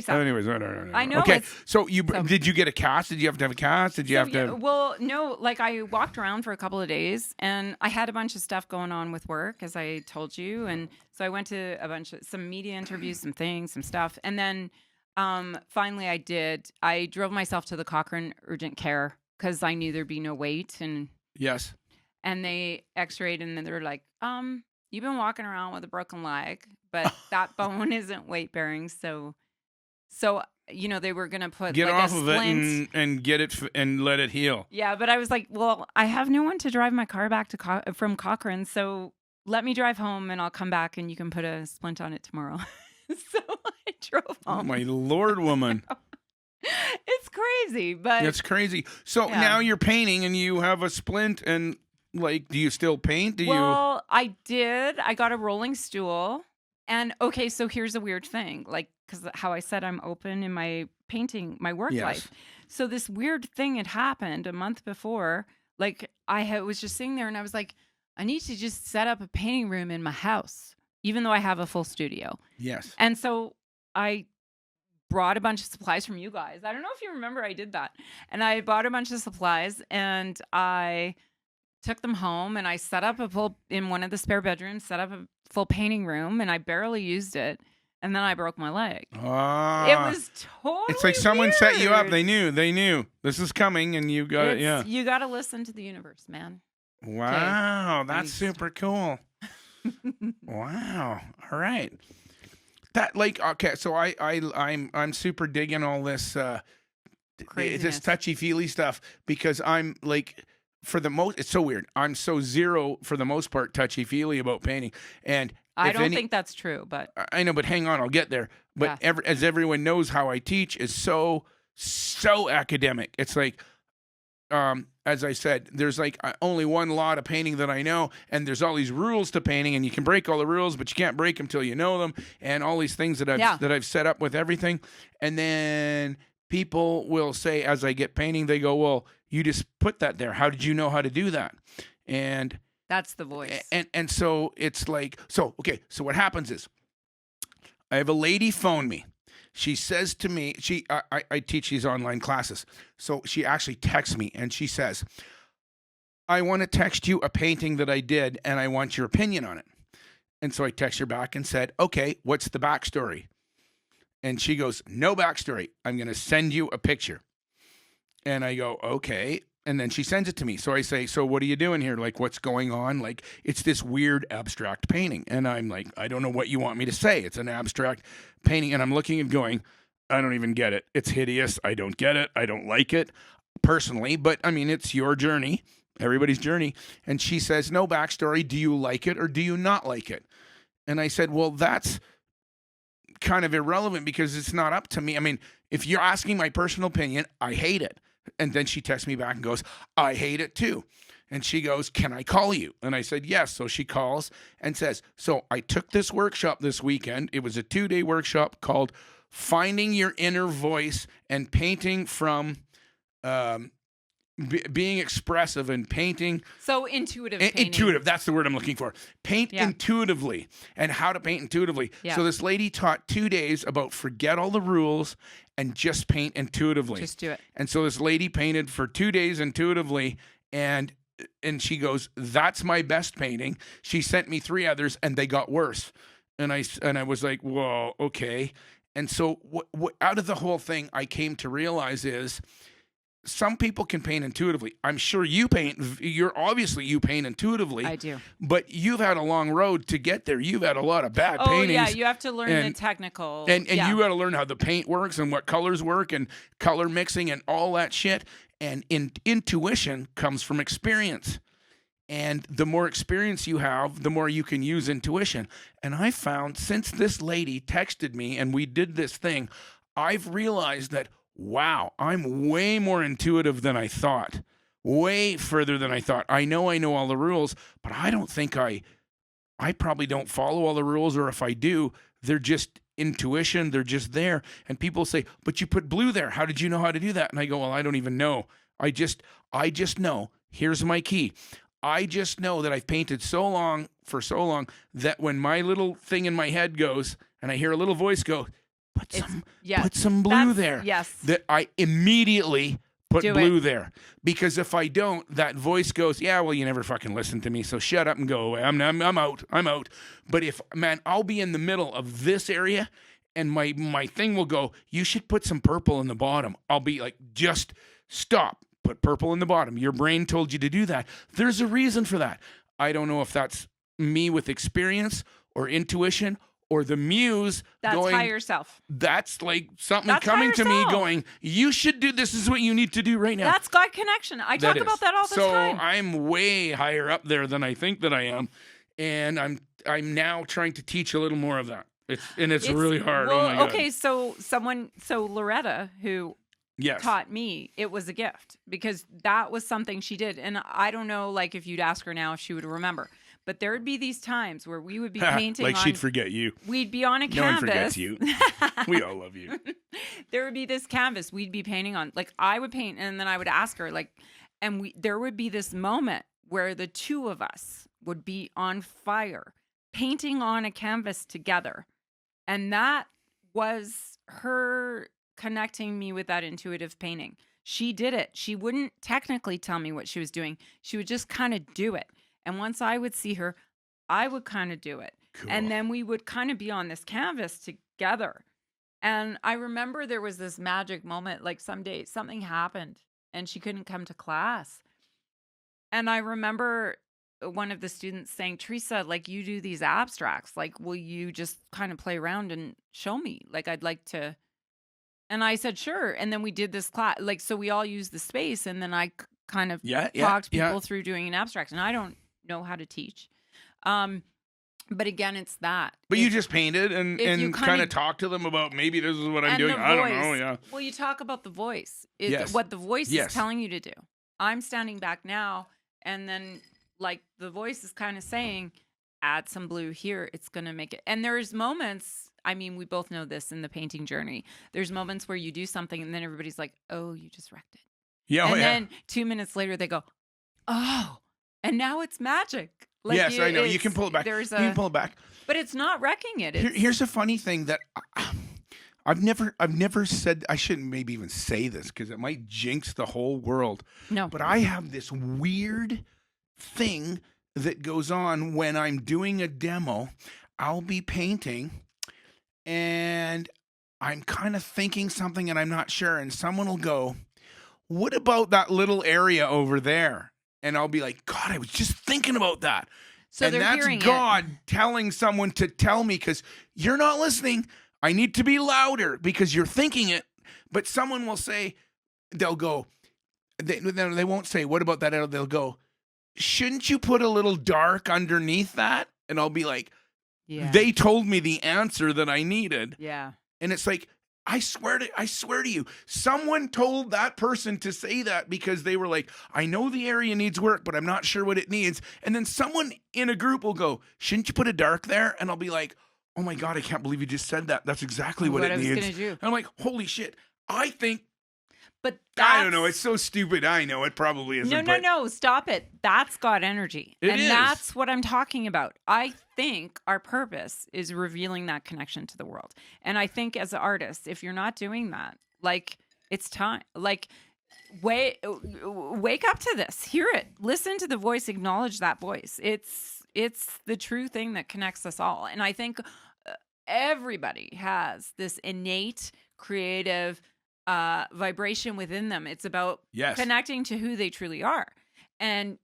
Anyways, I know, Okay, it's- so so- did you get a cast? Did you have to have a cast? Did you have to? Well, no, like I walked around for a couple of days, and I had a bunch of stuff going on with work, as I told you. And so I went to some media interviews, some things, some stuff. And then finally I drove myself to the Cochrane urgent care because I knew there'd be no wait. Yes. And they x-rayed, and then they were like, "You've been walking around with a broken leg, but that bone isn't weight bearing. So, they were going to put Get like off a of splint. it and get it and let it heal. Yeah, but I was like, "Well, I have no one to drive my car back to from Cochrane, so let me drive home, and I'll come back, and you can put a splint on it tomorrow." So I drove Oh home. my Lord, woman. It's crazy, but That's crazy. So Yeah. now you're painting and you have a splint and like, do you still paint? Do well, I did. I got a rolling stool, and okay, so here's a weird thing, like because how I said I'm open in my painting, my work Yes. life. So this weird thing had happened a month before. Like was just sitting there, and I was like, I need to just set up a painting room in my house, even though I have a full studio. Yes. And so I brought a bunch of supplies from you guys. I don't know if you remember I did that. And I bought a bunch of supplies, and I took them home, and I set up in one of the spare bedrooms, set up a full painting room, and I barely used it. And then I broke my leg. Ah. It was totally It's like someone set you up. weird. They knew this is coming, and you got it. Yeah. You got to listen to the universe, man. Wow, that's Please. super cool. Wow. All right. That like okay. So I'm super digging all this Craziness. this touchy feely stuff because I'm like for the most. It's so weird. I'm so zero for the most part touchy feely about painting, and I if don't any- think that's true, but I know, but hang on, I'll get there. But Yeah. as everyone knows, how I teach is so academic. It's like, as I said, there's like only one lot of painting that I know, and there's all these rules to painting, and you can break all the rules, but you can't break them till you know them, and all these things that I've set up with everything, and then people will say, as I get painting, they go, "Well, you just put that there. How did you know how to do that?" And that's the voice. so it's like, so what happens is I have a lady phone me She says to me, I teach these online classes. So she actually texts me and she says, I want to text you a painting that I did and I want your opinion on it. And so I text her back and said, okay, what's the backstory? And she goes, no backstory. I'm going to send you a picture. And I go, okay. And then she sends it to me. So I say, so what are you doing here? Like, what's going on? Like, it's this weird abstract painting. And I'm like, I don't know what you want me to say. It's an abstract painting. And I'm looking and going, I don't even get it. It's hideous. I don't get it. I don't like it personally. But I mean, it's your journey, everybody's journey. And she says, no backstory. Do you like it or do you not like it? And I said, well, that's kind of irrelevant because it's not up to me. I mean, if you're asking my personal opinion, I hate it. And then she texts me back and goes, I hate it too. And she goes, can I call you? And I said, yes. So she calls and says, so I took this workshop this weekend. It was a 2-day workshop called Finding Your Inner Voice and Painting from being expressive and painting. So intuitive painting. Intuitive, that's the word I'm looking for. Paint intuitively and how to paint intuitively. Yeah. So this lady taught 2 days about forget all the rules and just paint intuitively. Just do it. And so this lady painted for 2 days intuitively and she goes, that's my best painting. She sent me 3 others and they got worse. And I was like, whoa, okay. And so what out of the whole thing I came to realize is some people can paint intuitively. I'm sure you paint. You paint intuitively. I do. But you've had a long road to get there. You've had a lot of bad paintings. Oh, yeah. You have to learn the technical. And you got to learn how the paint works and what colors work and color mixing and all that shit. And intuition comes from experience. And the more experience you have, the more you can use intuition. And I found since this lady texted me and we did this thing, I've realized that wow, I'm way more intuitive than I thought. Way further than I thought. I know all the rules, but I don't think I probably don't follow all the rules, or if I do, they're just intuition, they're just there. And people say, but you put blue there. How did you know how to do that? And I go, well, I don't even know. I just know. Here's my key. I just know that I've painted for so long that when my little thing in my head goes and I hear a little voice go, put some blue there. Yes. That I immediately put blue it. there. Because if I don't, that voice goes, yeah, well, you never fucking listen to me, so shut up and go away. I'm out. I'm out. But I'll be in the middle of this area and my thing will go, you should put some purple in the bottom. I'll be like, just stop. Put purple in the bottom. Your brain told you to do that. There's a reason for that. I don't know if that's me with experience or intuition or the muse going, higher self. That's like something coming to me going, you should do, this is what you need to do right now. That's God connection. I talk about that all the time. So I'm way higher up there than I think that I am. And I'm now trying to teach a little more of that. It's really hard. Well, oh my God. Okay, so Loretta, who taught me, it was a gift because that was something she did. And I don't know, like if you'd ask her now if she would remember. But there would be these times where we would be painting like she'd forget you. We'd be on a no canvas. No one forgets you. We all love you. There would be this canvas we'd be painting on. Like I would paint and then I would ask her there would be this moment where the two of us would be on fire painting on a canvas together. And that was her connecting me with that intuitive painting. She did it. She wouldn't technically tell me what she was doing. She would just kind of do it. And once I would see her, I would kind of do it. Cool. And then we would kind of be on this canvas together. And I remember there was this magic moment, like someday something happened and she couldn't come to class. And I remember one of the students saying, Tresa, like you do these abstracts, like, will you just kind of play around and show me? Like, I'd like to. And I said, sure. And then we did this class, like, so we all used the space. And then I kind of talked people through doing an abstract. And I don't know how to teach. But again, it's that. But you just painted and kind of talked to them about maybe this is what I'm doing. I don't know. Yeah. Well, you talk about the voice. It's what the voice is telling you to do. I'm standing back now, and then like the voice is kind of saying, add some blue here. It's going to make it. And there's moments, I mean, we both know this in the painting journey. There's moments where you do something and then everybody's like, oh, you just wrecked it. Yeah. And then 2 minutes later they go, oh, and now it's magic. Like yes, I know. You can pull it back. You can pull it back. But it's not wrecking it. Here's a funny thing that I've never said, I shouldn't maybe even say this because it might jinx the whole world. No. But I have this weird thing that goes on when I'm doing a demo. I'll be painting and I'm kind of thinking something and I'm not sure. And someone will go, "What about that little area over there?" And I'll be like, "God, I was just thinking about that." So And they're that's hearing it. God telling someone to tell me because you're not listening. I need to be louder because you're thinking it. But someone will say, they'll go, they won't say, "What about that?" They'll go, "Shouldn't you put a little dark underneath that?" And I'll be like, Yeah. they told me the answer that I needed. Yeah. And it's like, I swear to you, someone told that person to say that because they were like, "I know the area needs work, but I'm not sure what it needs." And then someone in a group will go, "Shouldn't you put a dark there?" And I'll be like, "Oh my God, I can't believe you just said that. That's exactly what it I was needs." gonna do. And I'm like, "Holy shit." I think, But I don't know. It's that's so stupid. I know it probably isn't. no, stop it. That's God energy. It and is. that's what I'm talking about. I think our purpose is revealing that connection to the world. And I think as artists, if you're not doing that, like it's time. Like wake up to this. Hear it. Listen to the voice, acknowledge that voice. It's the true thing that connects us all. And I think everybody has this innate creative vibration within them. It's about Yes. connecting to who they truly are. And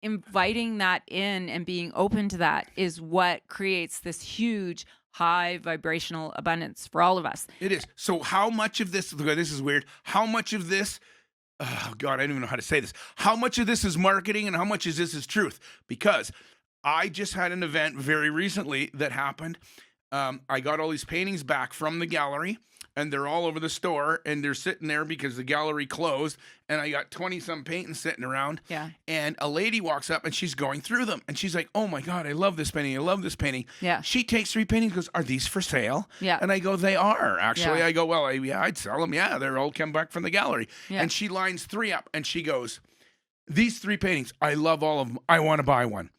inviting that in and being open to that is what creates this huge high vibrational abundance for all of us. It is. So how much of this, this is weird. How much of this, oh God, I don't even know how to say this. How much of this is marketing and how much of this is truth? Because I just had an event very recently that happened. I got all these paintings back from the gallery and they're all over the store and they're sitting there because the gallery closed and I got 20 some paintings sitting around. Yeah. And a lady walks up and she's going through them and she's like, "Oh my God, I love this painting. I love this painting." Yeah. She takes 3 paintings, goes, "Are these for sale?" Yeah. And I go, "They are, actually." Yeah. I go, "Well, I'd sell them. Yeah, they're all come back from the gallery." Yeah. And she lines 3 up and she goes, "These 3 paintings, I love all of them. I want to buy one."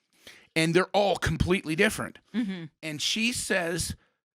And they're all completely different. Mm-hmm. And she says,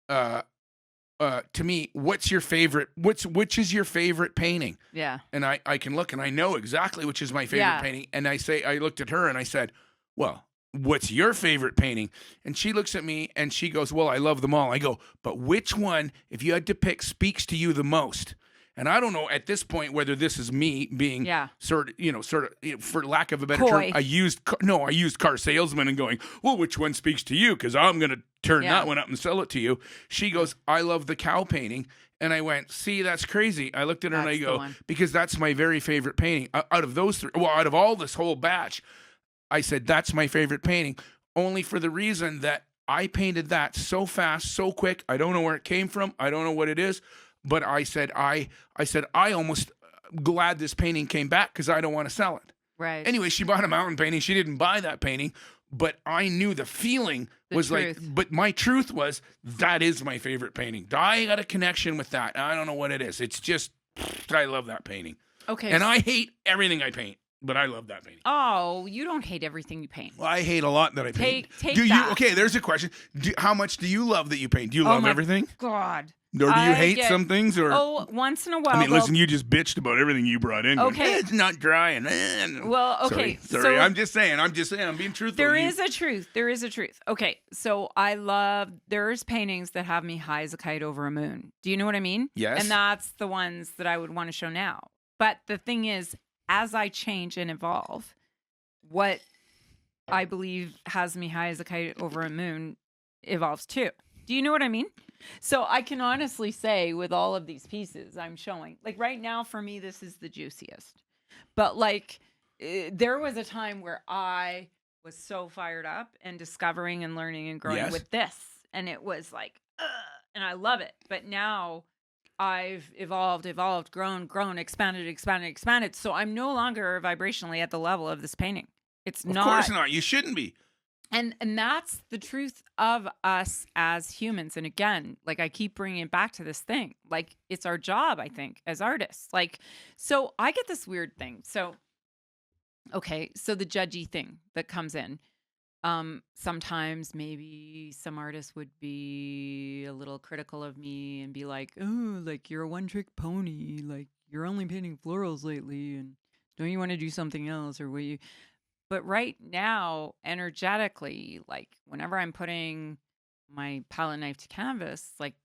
to me, "What's your favorite? Which is your favorite painting?" Yeah. And I can look and I know exactly which is my favorite Yeah. painting. And I looked at her and I said, "Well, what's your favorite painting?" And she looks at me and she goes, "Well, I love them all." I go, "But which one, if you had to pick, speaks to you the most?" And I don't know at this point whether this is me being Yeah. sort of, for lack of a better Coy. term, a used car salesman and going, "Well, which one speaks to you? Because I'm going to turn Yeah. that one up and sell it to you." She goes, "I love the cow painting." And I went, "See, that's crazy." I looked at her and I That's the go, one. "Because that's my very favorite painting. Out of those 3, well, out of all this whole batch," I said, "That's my favorite painting." Only for the reason that I painted that so fast, so quick. I don't know where it came from. I don't know what it is. But I said, I almost glad this painting came back because I don't want to sell it. Right. Anyway, she bought a mountain painting. She didn't buy that painting, but I knew the feeling The was truth. like, but my truth was, that is my favorite painting. I got a connection with that. I don't know what it is. It's just, I love that painting. Okay. And I hate everything I paint, but I love that painting. Oh, you don't hate everything you paint. Well, I hate a lot that I paint. Take do you? that. Okay, there's a question. How much do you love that you paint? Do you love my everything? God. Or do you I hate get- some things? Or Oh, once in a while. I mean, they'll- listen, you just bitched about everything you brought in. going, Okay. It's not dry. And Well, okay. Sorry. So I'm just saying. I'm being truthful. there is a truth. There is a truth. Okay. So there's paintings that have me high as a kite over a moon. Do you know what I mean? Yes. And that's the ones that I would want to show now. But the thing is, as I change and evolve, what I believe has me high as a kite over a moon evolves too. Do you know what I mean? So I can honestly say with all of these pieces I'm showing, like right now for me, this is the juiciest. But like there was a time where I was so fired up and discovering and learning and growing Yes. with this. And it was like, and I love it. But now I've evolved, grown, expanded. So I'm no longer vibrationally at the level of this painting. It's Of not. course not. You shouldn't be. And that's the truth of us as humans. And again, like I keep bringing it back to this thing. Like it's our job, I think, as artists. Like, so I get this weird thing. So, okay, so the judgy thing that comes in. Sometimes maybe some artists would be a little critical of me and be like, "Oh, like you're a one-trick pony. Like you're only painting florals lately, and don't you want to do something else, or what you?" But right now, energetically, like whenever I'm putting my palette knife to canvas, like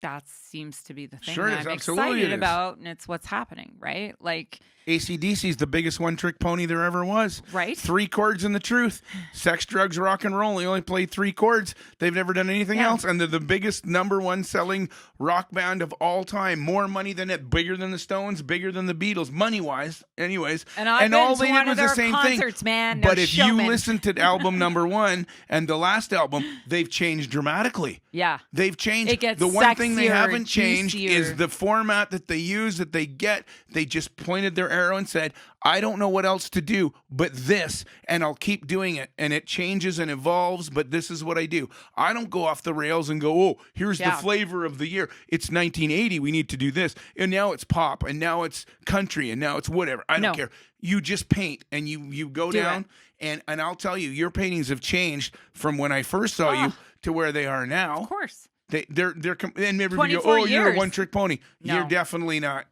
that seems to be the thing Sure it that is. I'm Absolutely excited it is. about, and it's what's happening, right? Like, AC/DC is the biggest one-trick pony there ever was. right? 3 chords and the truth. Sex, drugs, rock and roll. They only played 3 chords. They've never done anything Yeah. else, and they're the biggest #1 selling rock band of all time. More money than it. Bigger than the Stones. Bigger than the Beatles. Money-wise, anyways. And I've been all to they one did was of the their same concerts, thing. man. But They're if you showmen. listen to album #1 and the last album, they've changed dramatically. Yeah. They've changed. It gets The one thing they sexier, haven't changed juicier. is the format that they use, that they get. They just pointed their arrow and said, I don't know what else to do but this, and I'll keep doing it. And it changes and evolves, but this is what I do. I don't go off the rails and go, oh, here's the Yeah. flavor of the year. It's 1980. We need to do this. And now it's pop, and now it's country, and now it's whatever. I don't No. care. You just paint, and you go Do down. And I'll tell you, your paintings have changed from when I first saw you to where they are now. Of course. They're and everybody go, 24 oh, you're a years. one-trick pony. No. You're definitely not.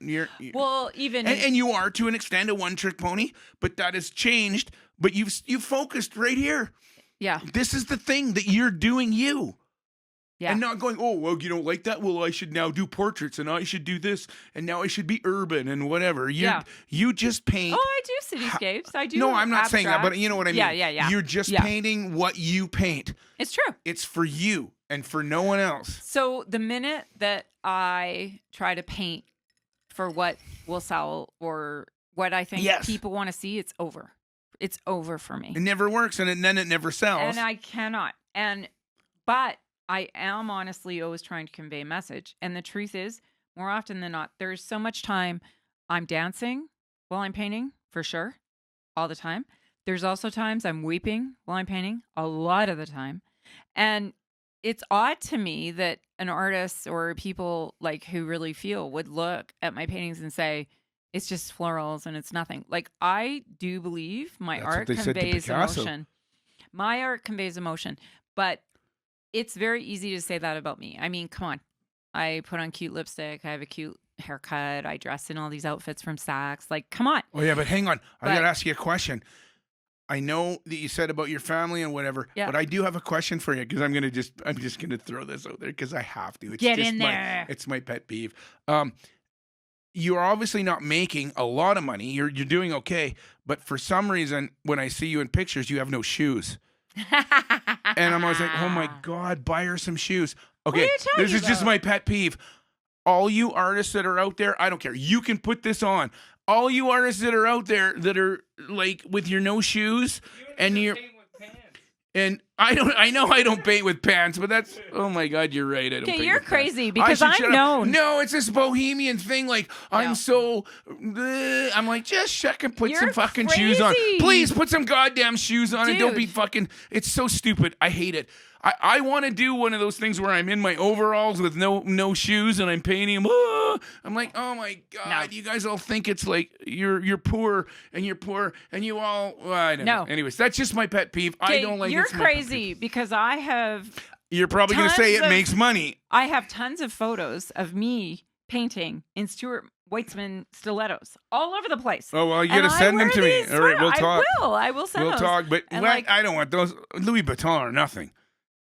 Well, even And you are to an extent a one-trick pony, but that has changed. But you've focused right here. yeah, This is the thing that you're doing, you. yeah. And not going, oh, well, you don't like that? Well, I should now do portraits, and I should do this, and now I should be urban and whatever. You just paint. Oh, I do cityscapes. I do. No, I'm not saying that, but abstracts. you know what I mean. Yeah. You're just Yeah. painting what you paint. It's true. It's for you and for no one else. So the minute that I try to paint for what will sell or what I think Yes. people want to see, it's over. It's over for me. It never works, and then it never sells. And I cannot. But I am honestly always trying to convey a message. And the truth is, more often than not, there's so much time I'm dancing while I'm painting, for sure, all the time. There's also times I'm weeping while I'm painting, a lot of the time. And it's odd to me that an artist or people like who really feel would look at my paintings and say, it's just florals and it's nothing. Like, I do believe my That's what art they said to conveys Picasso. emotion. My art conveys emotion, but it's very easy to say that about me. I mean, come on. I put on cute lipstick. I have a cute haircut. I dress in all these outfits from Saks. Like, come on. Oh, yeah, but hang on. I But- got to ask you a question. I know that you said about your family and whatever, Yeah. but I do have a question for you because I'm just gonna throw this out there because I have to. It's Get just in there. It's my pet peeve. You're obviously not making a lot of money. You're doing okay, but for some reason, when I see you in pictures, you have no shoes, and I'm always like, oh my god, buy her some shoes. Okay, are you talking this is just about? my pet peeve. All you artists that are out there, I don't care. You can put this on. All you artists that are out there that are like with your no shoes and your and I know I don't paint with pants, but that's oh my god, you're right. I don't. Okay, paint you're with pants. crazy I because should I'm shut up. known. No, it's this bohemian thing. Like No. I'm so. I'm like just check and put some You're fucking shoes on. crazy. Please put some goddamn shoes on and don't be Dude. fucking. It's so stupid. I hate it. I want to do one of those things where I'm in my overalls with no shoes and I'm painting them. I'm like, oh my god, No. you guys all think it's like you're poor and you're poor and you all. Well, I don't know. No. Anyways, that's just my pet peeve. I Okay, don't like. you're it's my pet peeve. crazy because I have You're probably gonna say tons it of- makes money. tons of photos of me painting in Stuart Weitzman stilettos all over the place. Oh well, you And gotta I send them wear to me. these All right, we'll talk. I will send We'll those. talk. But And, what- like- I don't want those Louis Vuitton or nothing.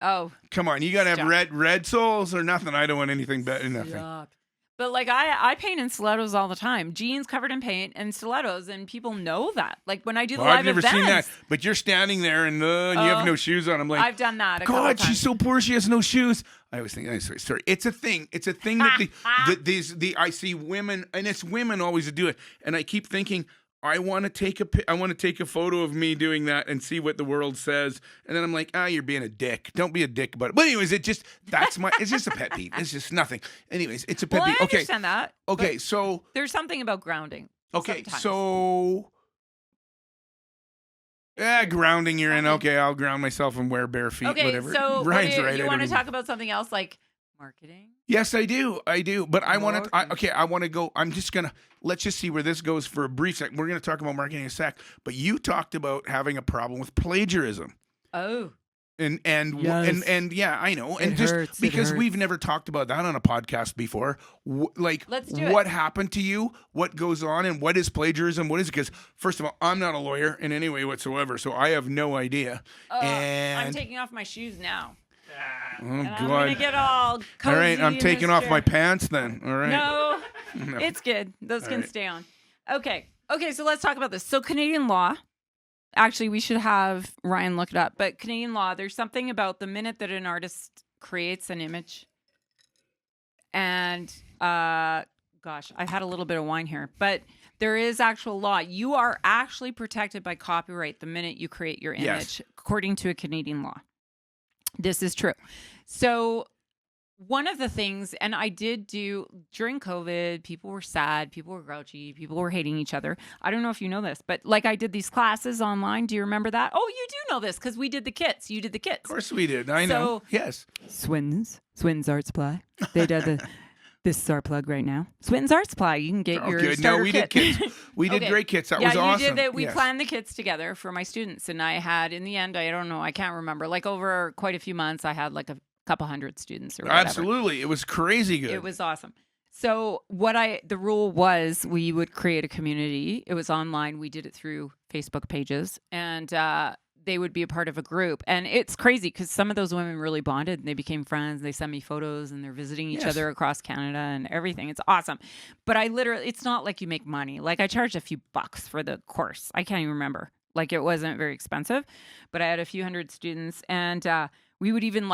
Oh, Come on, you gotta have Stop. red soles or nothing. I don't want anything better. Nothing. stop. But like I paint in stilettos all the time. Jeans covered in paint and stilettos, and people know that. Like when I do the Well, live I've never events, seen that. But you're standing there and you have no shoes on. I'm like, I've done that. A couple God, times. she's so poor. She has no shoes. I always think, sorry. It's a thing. It's a thing that I see women, and it's women always do it. And I keep thinking, I want to take a photo of me doing that and see what the world says. And then I'm like, you're being a dick. Don't be a dick about it. But anyways, it's just a pet peeve. It's just nothing. Anyways, it's a pet Well, I peeve. Okay. understand that. but Okay. So, there's something about grounding. okay. sometimes. So, grounding you're in. Okay. I'll ground myself and wear bare feet, Okay, whatever. so Ryan's you, right. you I want to don't even- talk about something else like marketing? Yes, I do. But I want to. Marketing. I want to go. Let's just see where this goes for a brief sec. We're gonna talk about marketing in a sec. But you talked about having a problem with plagiarism. Oh, And yeah, I know. And It just hurts, it because we've hurts. never talked about that on a podcast before, like Let's do it. what happened to you, what goes on, and what is plagiarism? What is it? Because first of all, I'm not a lawyer in any way whatsoever, so I have no idea. I'm And taking off my shoes now. oh And I'm gonna god, get all cozy. all right, I'm in taking this off chair. my pants then. All right, No, No. it's good. Those All can right. stay on. Okay. So let's talk about this. So Canadian law. Actually, we should have Ryan look it up. But Canadian law, there's something about the minute that an artist creates an image, and gosh, I've had a little bit of wine here, but there is actual law. You are actually protected by copyright the minute you create your image, Yes. according to a Canadian law. This is true. So one of the things, and I did do during COVID, people were sad, people were grouchy, people were hating each other. I don't know if you know this, but like I did these classes online. Do you remember that? Oh, you do know this because we did the kits. You did the kits. Of course we did. I know. So- Yes. Swinton's Art Supply. They did this is our plug right now. Swinton's Art Supply. You can get Oh, your good. starter No, we did kit. kits. We did Okay. great kits. That Yeah, was awesome. you did that. We Yes. planned the kits together for my students, and I had in the end, I don't know, I can't remember. Like over quite a few months, I had like a couple hundred students or whatever. Absolutely, it was crazy good. It was awesome. So the rule was we would create a community. It was online. We did it through Facebook pages, and they would be a part of a group. And it's crazy because some of those women really bonded and they became friends. They send me photos and they're visiting each Yes. other across Canada and everything. It's awesome. But it's not like you make money. Like I charged a few bucks for the course. I can't even remember. Like it wasn't very expensive, but I had a few hundred students, and we would even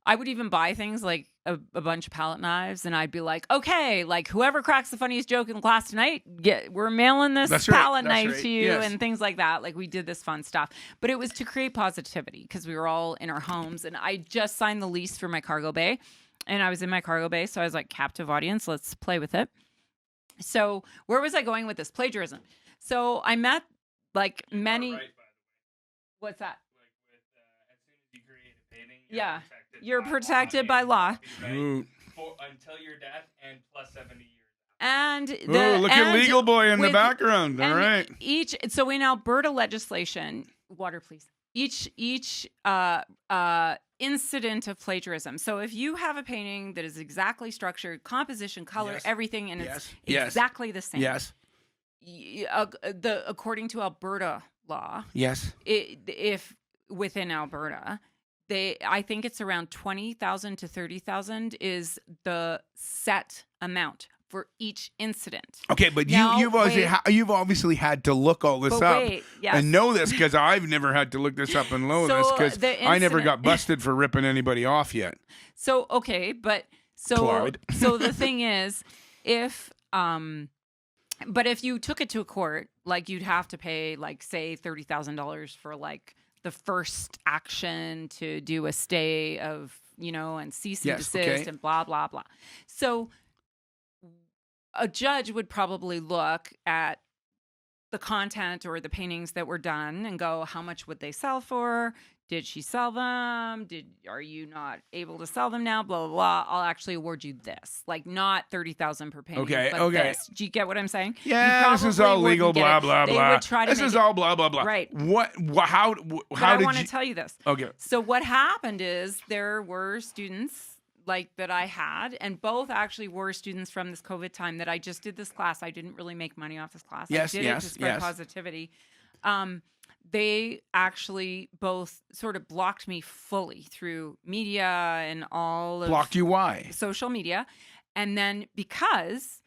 I would even buy things like a bunch of palette knives, and I'd be like, okay, like whoever cracks the funniest joke in class tonight, we're mailing this That's right, palette that's knife right, to you, yes. and things like that. Like we did this fun stuff, but it was to create positivity because we were all in our homes, and I just signed the lease for my cargo bay, and I was in my cargo bay, so I was like, captive audience, let's play with it. So where was I going with this? Plagiarism. So I met like many. What's that? Yeah, you're protected by law. Ooh. Until your death and plus 70 years. And Ooh, look at Legal Boy in the with- background. All right. So in Alberta legislation, water please. Each incident of plagiarism. So if you have a painting that is exactly structured, composition, color, Yes. everything, and Yes. it's Yes. exactly the same. Yes. According to Alberta law, Yes. if within Alberta, I think it's around 20,000 to 30,000 is the set amount for each incident. Okay, but Now, you've obviously had to look all this But up wait, yes. and know this because I've never had to look this up and know this So because the I never incident- got busted for ripping anybody off yet. So okay, but so Clyde. so the thing is, if you took it to a court, like you'd have to pay like say $30,000 for like the first action to do a stay of and cease and Yes, desist okay. and blah blah blah. So a judge would probably look at the content or the paintings that were done and go, how much would they sell for? Did she sell them? Are you not able to sell them now? Blah, blah, blah. I'll actually award you this. Like not 30,000 per painting. Okay, but okay. This. Do you get what I'm saying? Yeah, You this is probably all legal, wouldn't get blah it. blah They blah. would try to This make is it- all blah blah blah. Right. How But how I did want you? to tell you this. Okay. So what happened is there were students like that I had, and both actually were students from this COVID time that I just did this class. I didn't really make money off this class. Yes, I did it yes, to spread yes. positivity. They actually both sort of blocked me fully through media and all of Blocked you? Why? social media. And then because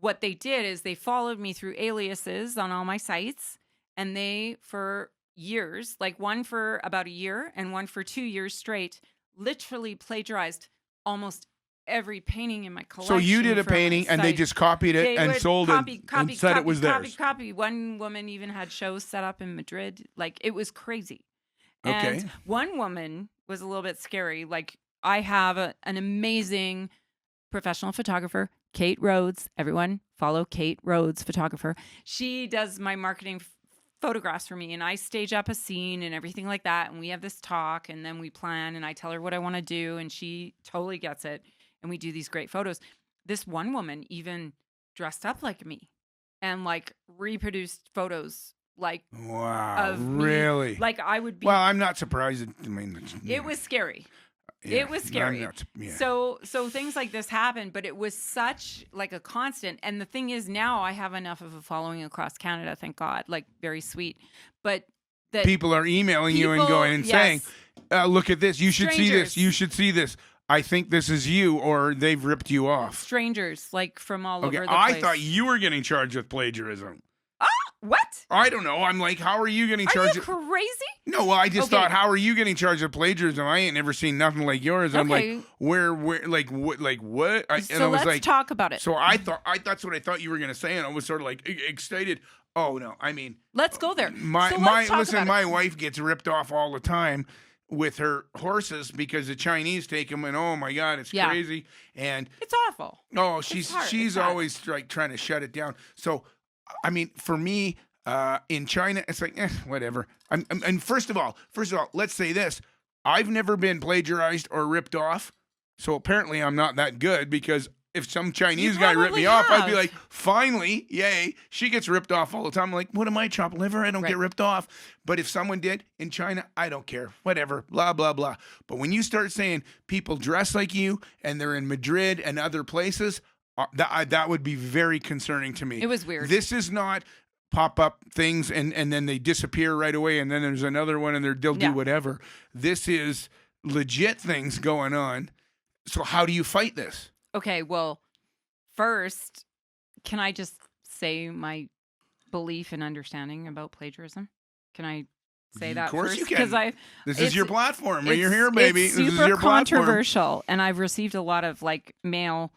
what they did is they followed me through aliases on all my sites, and they for years, like one for about a year and one for 2 years straight, literally plagiarized almost every painting in my collection. So you did a for my painting and they site. just copied it They and would sold copy, it copy, and said copy, it was copy, theirs. Copy. One woman even had shows set up in Madrid. Like it was crazy. Okay. And one woman was a little bit scary. Like I have an amazing professional photographer, Kate Rhodes. Everyone follow Kate Rhodes, photographer. She does my marketing photographs for me, and I stage up a scene and everything like that. And we have this talk, and then we plan, and I tell her what I want to do, and she totally gets it. And we do these great photos. This one woman even dressed up like me and like reproduced photos like Wow, of me. really? Like I would be. Well, I'm not surprised. I mean, It was scary. yeah, It was I'm scary. not- yeah. So things like this happen, but it was such like a constant. And the thing is, now I have enough of a following across Canada, thank God. Like very sweet. But that People are emailing you and people- going and saying, yes. "Look at this. You should see this. Strangers. You should see this. I think this is you," or they've ripped you off. strangers like from all Okay, over the I place. thought you were getting charged with plagiarism. What? I don't know. I'm like, how are you getting Are charged? you crazy? No, well, I just Okay. thought, how are you getting charged with plagiarism? I ain't never seen nothing like yours. I'm Okay. like, where, like what? And I So was let's like, talk about it. so that's what I thought you were gonna say, and I was sort of like excited. Oh no, I mean, Let's go there. my So let's talk listen, about my it. wife gets ripped off all the time with her horses because the Chinese take them, and oh my God, it's Yeah. crazy. And It's awful. oh, she's hard. It's she's bad. always like trying to shut it down. So, I mean, for me, in China, it's like whatever. And first of all, let's say this: I've never been plagiarized or ripped off, so apparently I'm not that good because. If some Chinese guy ripped me probably off, I'd be have. like, finally, yay. She gets ripped off all the time. I'm like, what am I, chopped liver? I don't Right. get ripped off. But if someone did in China, I don't care. Whatever, blah, blah, blah. But when you start saying people dress like you and they're in Madrid and other places, that would be very concerning to me. It was weird. This is not pop-up things and then they disappear right away and then there's another one and they'll Yeah. do whatever. This is legit things going on. So how do you fight this? Okay, well, first, can I just say my belief and understanding about plagiarism? Can I say that Of course first? you can. Because This is it's- your platform. it's, You're here, baby. It's This is super your platform. controversial, and I've received a lot of like mail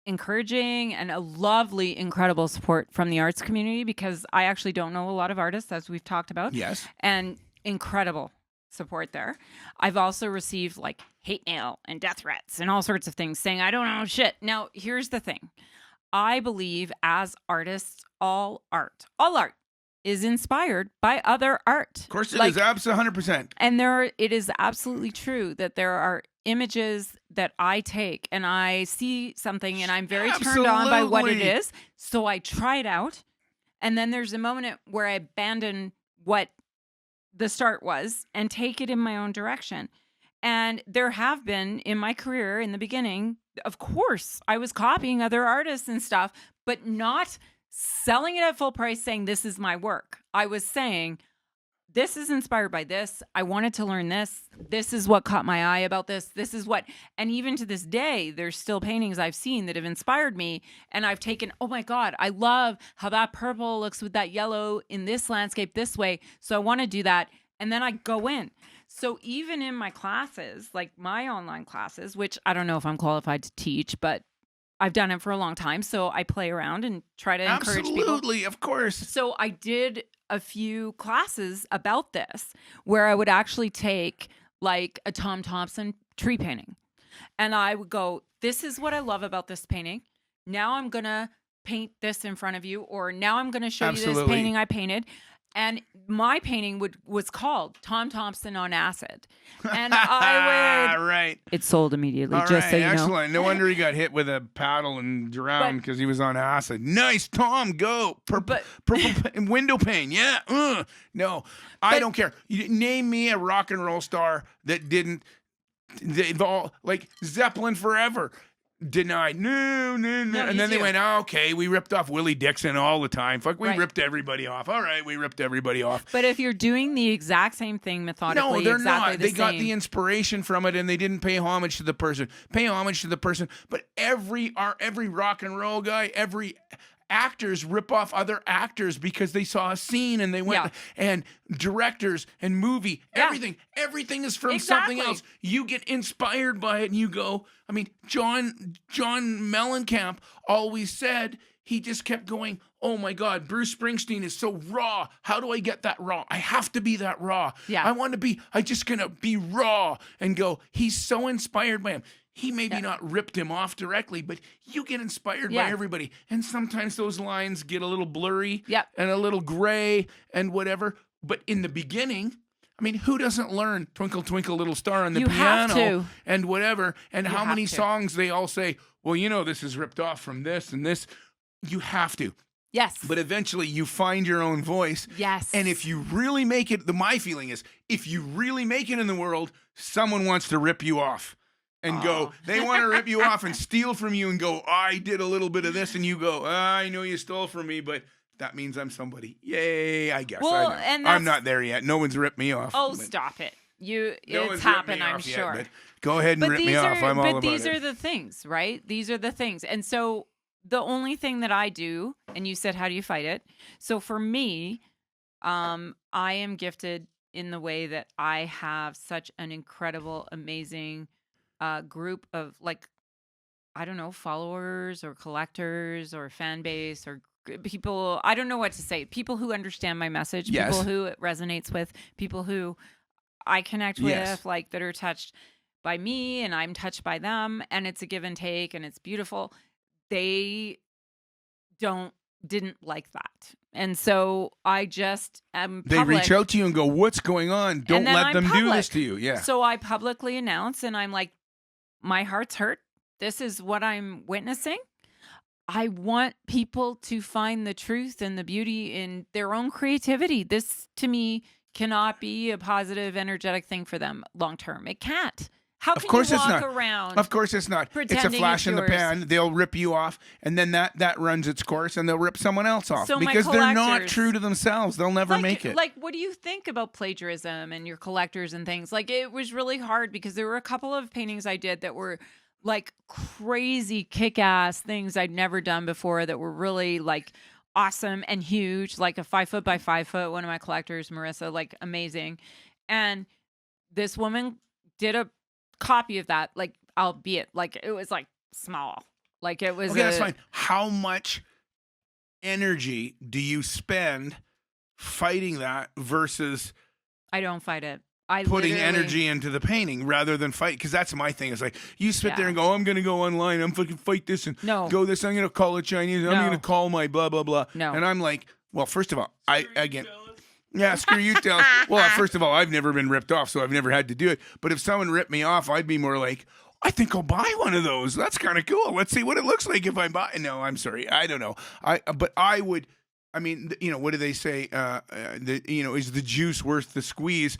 encouraging and a lovely, incredible support from the arts community because I actually don't know a lot of artists, as we've talked about, Yes. and incredible support there. I've also received like hate mail and death threats and all sorts of things saying I don't know shit. Now, here's the thing. I believe as artists, all art is inspired by other art. Of course it Like, is. Absolutely 100%. and it is absolutely true that there are images that I take and I see something and I'm very turned on by what it Absolutely. is. So I try it out. And then there's a moment where I abandon what the start was and take it in my own direction. And there have been in my career in the beginning, of course, I was copying other artists and stuff, but not selling it at full price saying this is my work. I was saying, this is inspired by this. I wanted to learn this. This is what caught my eye about this. This is what, and even to this day, there's still paintings I've seen that have inspired me. And I've taken, oh my God, I love how that purple looks with that yellow in this landscape this way. So I want to do that. And then I go in. So even in my classes, like my online classes, which I don't know if I'm qualified to teach, but I've done it for a long time. So I play around and try to encourage people. Absolutely. Of course. So I did a few classes about this where I would actually take like a Tom Thompson tree painting and I would go, this is what I love about this painting. Now I'm going to paint this in front of you, or now I'm going to show you this Absolutely. painting I painted. And my painting was called Tom Thompson on Acid. And I would... right. It sold immediately, All just right, so you know. excellent. No wonder he got hit with a paddle and drowned because he was on acid. Nice, Tom. Go. Purple window pane. Yeah. No, I don't care. You name me a rock and roll star that didn't. They've all like Zeppelin forever. Denied. No. And you then they do. went, okay, we ripped off Willie Dixon all the time. Fuck, we Right. ripped everybody off. All right, we ripped everybody off. But if you're doing the exact same thing methodically, No, they're exactly not. the They got same- the inspiration from it, and they didn't pay homage to the person. Pay homage to the person. But every rock and roll guy, every actors rip off other actors because they saw a scene and they went Yeah. and directors and movie Yeah. everything is from Exactly. something else. You get inspired by it and you go. I mean, John Mellencamp always said, he just kept going, oh my God, Bruce Springsteen is so raw. How do I get that raw? I have to be that raw. Yeah. I just gonna be raw and go, he's so inspired by him. He maybe not ripped him off directly, but you get inspired by everybody. And sometimes those lines get a little blurry Yep. and a little gray and whatever. But in the beginning, I mean, who doesn't learn Twinkle, Twinkle, Little Star on the You have piano to. and whatever? And You how many have to. songs they all say, well, this is ripped off from this and this. You have to. Yes. But eventually you find your own voice. Yes. And if you really make it, my feeling is, if you really make it in the world, someone wants to rip you off and go, they want to rip you off and steal from you and go, I did a little bit of this. And you go, I know you stole from me, but that means I'm somebody. Yay, I guess. Well, I know. and I'm not there yet. No one's ripped me off. Oh, but stop it. no It's one's ripped happened, me I'm off yet, sure. but go ahead and rip me off. I'm all about it. But these are the things, right? These are the things. And so the only thing that I do, and you said, how do you fight it? So for me, I am gifted in the way that I have such an incredible, amazing group of, like, I don't know, followers or collectors or fan base or people. I don't know what to say. People who understand my message, Yes. people who it resonates with, people who I connect with, Yes. like, that are touched by me and I'm touched by them, and it's a give and take and it's beautiful. They didn't like that. And so I just am They public. reach out to you and go, what's going on? Don't then let I'm them do this public. to you. Yeah. So I publicly announce, and I'm like, my heart's hurt. This is what I'm witnessing. I want people to find the truth and the beauty in their own creativity. This, to me, cannot be a positive, energetic thing for them long term. It can't. How can Of course you it's walk not. around? Of course it's not. It's a pretending flash it's in the yours? pan. They'll rip you off, and then that runs its course, and they'll rip someone else off So my because they're not collectors- true to themselves. They'll never make it. Like, what do you think about plagiarism and your collectors and things? Like, it was really hard because there were a couple of paintings I did that were like crazy kick-ass things I'd never done before that were really like awesome and huge, like a 5 foot by 5 foot. One of my collectors, Marissa, like amazing. And this woman did a copy of that, like, albeit like it was like small. Like it was Okay, that's fine. How much energy do you spend fighting that versus I don't fight it. I putting literally- energy into the painting rather than fight? Because that's my thing. It's like you sit there Yeah. and go, I'm going to go online. I'm fucking fight this and No. go this. I'm going to call it Chinese. I'm No. going to call my blah, blah, blah. No. And I'm like, well, first of all, again, Tell us. yeah, screw you, tell us. Well, first of all, I've never been ripped off, so I've never had to do it. But if someone ripped me off, I'd be more like, I think I'll buy one of those. That's kind of cool. Let's see what it looks like if I buy. No, I'm sorry. I don't know. But I would. I mean, what do they say? Is the juice worth the squeeze?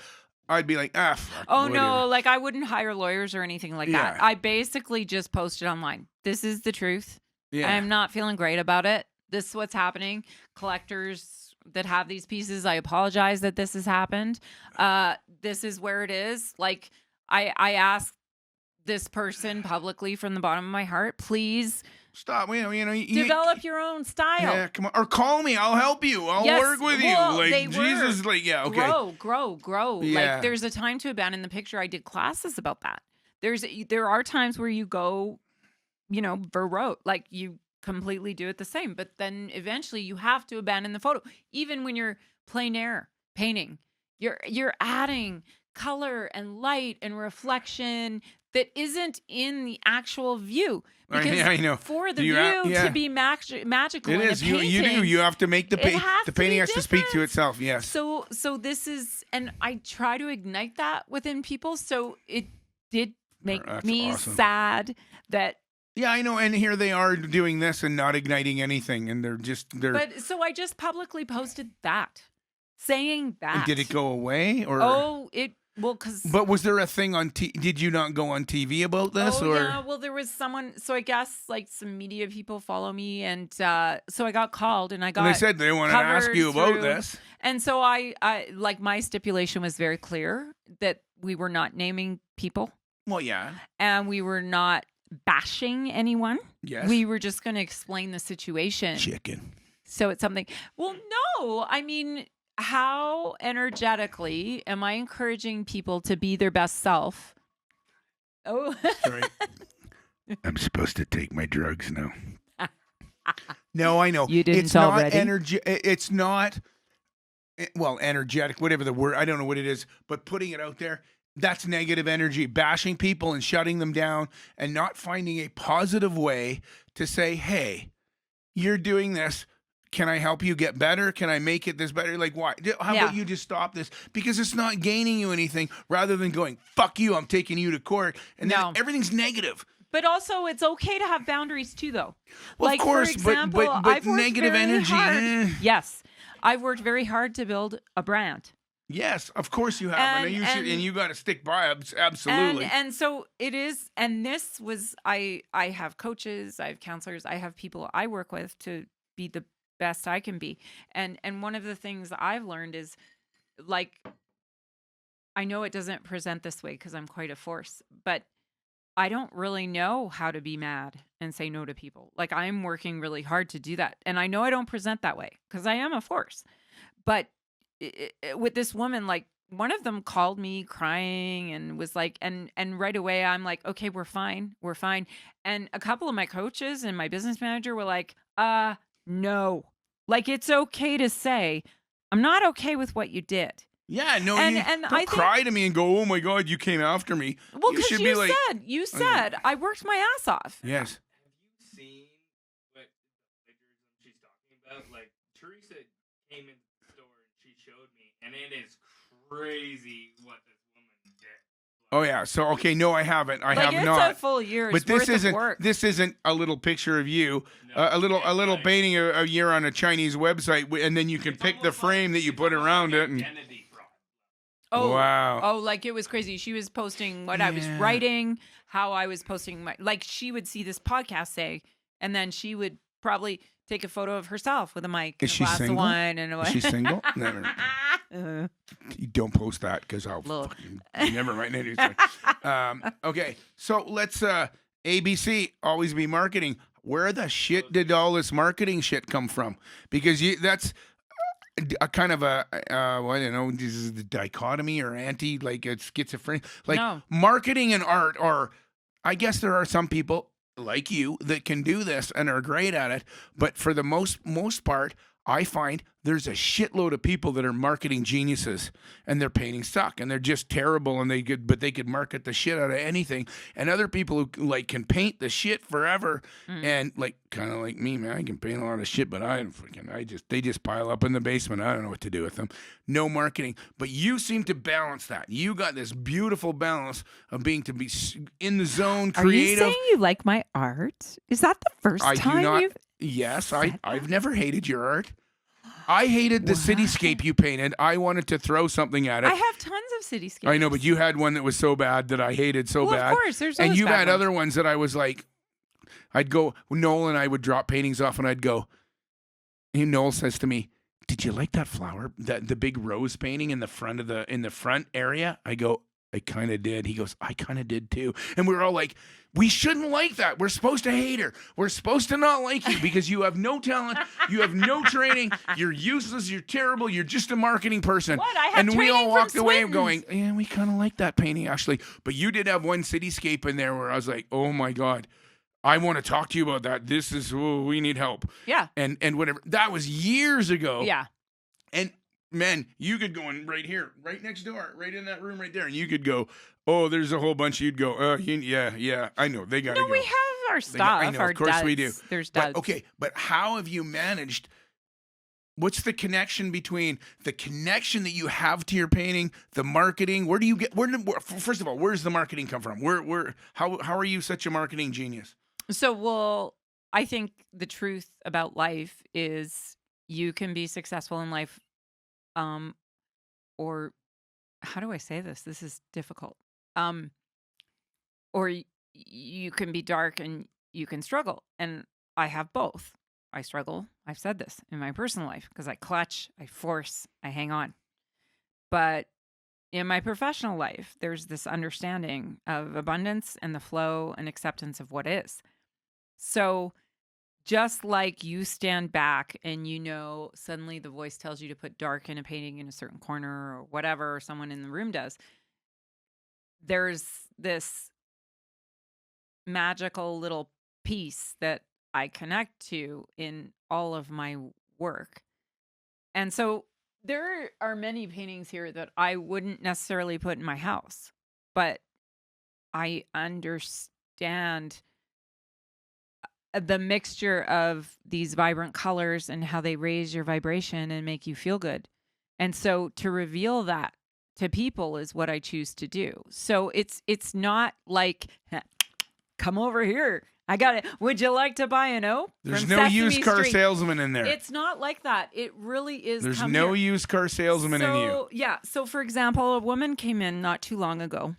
I'd be like, fuck, Oh whatever. no, like I wouldn't hire lawyers or anything like that. Yeah. I basically just posted online. This is the truth. Yeah. I'm not feeling great about it. This is what's happening. Collectors that have these pieces, I apologize that this has happened. This is where it is. Like I asked this person publicly from the bottom of my heart, please Stop. You develop your own style. Yeah, come on. Or call me. I'll help you. I'll Yes, work with well, you. Like, they Jesus, were. like, yeah, okay. Grow. Yeah. Like there's a time to abandon the picture. I did classes about that. There are times where you go, verrote, like you completely do it the same, but then eventually you have to abandon the photo. Even when you're plein air painting, you're adding color and light and reflection that isn't in the actual view. Because I know. for the You view have- yeah. to be magical It in is. a You painting, do. You have to make the it has the to painting be has to speak to different. itself. Yes. So this is, and I try to ignite that within people. So it did make That's me awesome. sad that, Yeah, I know. And here they are doing this and not igniting anything, and they're. but so I just publicly posted that, saying that. Did it go away or? Oh, because. But was there a thing on? Did you not go on TV about this or? Yeah, well, there was someone. So I guess like some media people follow me, and so I got called, and I got. And they said they wanted to ask covered you about through- this. And so I like my stipulation was very clear that we were not naming people, Well, yeah. and we were not bashing anyone. Yes. We were just going to explain the situation. Chicken. So it's something. Well, no, I mean, how energetically am I encouraging people to be their best self? Oh, Sorry. I'm supposed to take my drugs now. No, I know. You didn't it's not already? It's not, well, energetic, whatever the word, I don't know what it is, but putting it out there, that's negative energy, bashing people and shutting them down and not finding a positive way to say, hey, you're doing this. Can I help you get better? Can I make it this better? Like, why? How Yeah. about you just stop this? Because it's not gaining you anything rather than going, fuck you, I'm taking you to court. And then No. everything's negative. But also, it's okay to have boundaries too, though. Well, like, of course, for example, but I've worked negative very energy. hard. Yes, I've worked very hard to build a brand. Yes, of course you have, and you should, and you got to stick by it. Absolutely. And so it is. And this was I have coaches, I have counselors, I have people I work with to be the best I can be. And one of the things I've learned is, like, I know it doesn't present this way because I'm quite a force, but I don't really know how to be mad and say no to people. Like, I'm working really hard to do that. And I know I don't present that way because I am a force. But with this woman, like, one of them called me crying and was like, and right away I'm like, okay, we're fine. We're fine. And a couple of my coaches and my business manager were like, no, like, it's okay to say, I'm not okay with what you did. Yeah, no, And don't I think, cry to me and go, oh my God, you came after me. well, because should you be like, said I worked my ass off. yes. Have you seen what pictures she's talking about? Like, Teresa came into the store and she showed me, and it is crazy what this woman did. Oh yeah. So okay, no, I haven't. I Like, have not. It's a full year's But this worth isn't. of work. This isn't a little picture of you. No, A little like, painting a year on a Chinese website, and then you can it's pick the almost frame like- that you it's put almost around like it. And identity fraud. Oh, wow. Oh, like, it was crazy. She was posting what I was Yeah. writing, how I was posting my, like, she would see this podcast say, and then she would probably take a photo of herself with a mic, and Is a she glass single? of wine, and Is she single? Never. Uh, You don't post that because I'll Look. fucking never mind. Okay, so let's ABC always be marketing. Where the shit did all this marketing shit come from? Because that's a kind of a well, I don't know, this is the dichotomy or anti, like, it's schizophrenia. Like, No. marketing and art are, I guess there are some people like you that can do this and are great at it, but for the most part, I find there's a shitload of people that are marketing geniuses, and their paintings suck, and they're just terrible, and they could market the shit out of anything. And other people who, like, can paint the shit forever, and, like, kind of like me, man, I can paint a lot of shit, but they just pile up in the basement. I don't know what to do with them. No marketing, but you seem to balance that. You got this beautiful balance of being to be in the zone, Are you creative. saying you like my art? Is that the first I do time not. you've... Yes, said I've that? never hated your art. I hated the cityscape you painted. I wanted to throw something at it. I have tons of cityscapes. I know, but you had one that was so bad that I hated so Well, bad. of course, there's And those you've bad had ones. other ones that I was like, I'd go, Noel and I would drop paintings off, and I'd go, and Noel says to me, did you like that flower, the big rose painting in the front area? I go, I kind of did. He goes, I kind of did too. And we were all like, we shouldn't like that. We're supposed to hate her. We're supposed to not like you because you have no talent. You have no training. You're useless. You're terrible. You're just a marketing person. What? I have And we all training from walked away Swintons. going, yeah, we kind of like that painting, actually. But you did have one cityscape in there where I was like, oh my God, I want to talk to you about that. This is, we need help. Yeah. And whatever. That was years ago. Yeah. And man, you could go in right here, right next door, right in that room right there, and you could go, oh, there's a whole bunch. You'd go, yeah, I know. They got to No, go. we have our stuff. I know, our of course we do. duds. There's But, duds. okay, but how have you managed? What's the connection between the connection that you have to your painting, the marketing? Where do you get? First of all, where does the marketing come from? How are you such a marketing genius? So, well, I think the truth about life is you can be successful in life, or how do I say this? This is difficult. Or you can be dark and you can struggle. And I have both. I struggle. I've said this in my personal life because I clutch, I force, I hang on. But in my professional life, there's this understanding of abundance and the flow and acceptance of what is. So just like you stand back and suddenly the voice tells you to put dark in a painting in a certain corner or whatever, or someone in the room does, there's this magical little piece that I connect to in all of my work. And so there are many paintings here that I wouldn't necessarily put in my house, but I understand the mixture of these vibrant colors and how they raise your vibration and make you feel good. And so to reveal that to people is what I choose to do. So it's not like come over here. I got it. Would you like to buy an O? There's from no Sesame used car Street?" salesman in there. It's not like that. It really is. There's come no here. used car salesman in you. Yeah. So, for example, a woman came in not too long ago,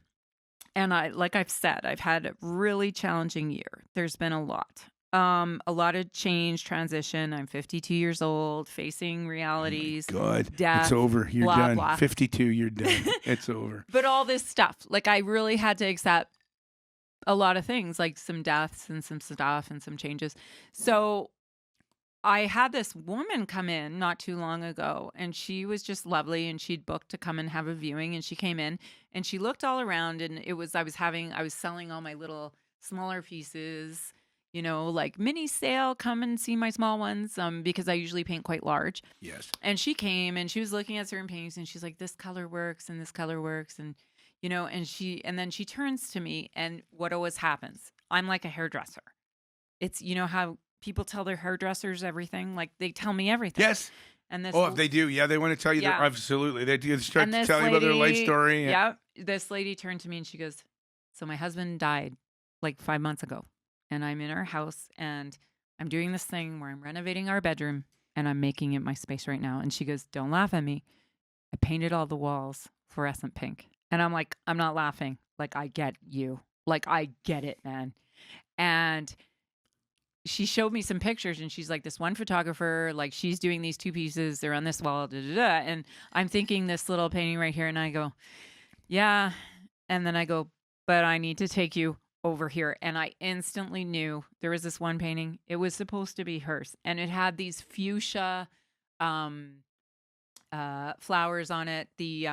and like I've said, I've had a really challenging year. There's been a lot of change, transition. I'm 52 years old, facing realities. God, death, it's over. You're blah, done. blah. 52, you're done. It's over. But all this stuff, like I really had to accept a lot of things, like some deaths and some stuff and some changes. So I had this woman come in not too long ago, and she was just lovely, and she'd booked to come and have a viewing, and she came in and she looked all around, and I was selling all my little smaller pieces, like mini sale, come and see my small ones, because I usually paint quite large. Yes. And she came and she was looking at certain paintings, and she's like, this color works and this color works, and and then she turns to me, and what always happens, I'm like a hairdresser. It's, how people tell their hairdressers everything, like they tell me everything. Yes. And this, If they do, yeah, they want to tell you. Yeah. Absolutely, they do start and to this tell you about their life lady- story. Yeah. This lady turned to me and she goes, so my husband died like 5 months ago, and I'm in our house, and I'm doing this thing where I'm renovating our bedroom, and I'm making it my space right now. And she goes, don't laugh at me. I painted all the walls fluorescent pink. And I'm like, I'm not laughing. Like, I get you. Like, I get it, man. And she showed me some pictures, and she's like, this one photographer, like, she's doing these 2 pieces. They're on this wall. Da, da, da. And I'm thinking this little painting right here. And I go, yeah. And then I go, but I need to take you over here. And I instantly knew there was this one painting. It was supposed to be hers. And it had these fuchsia flowers on it. The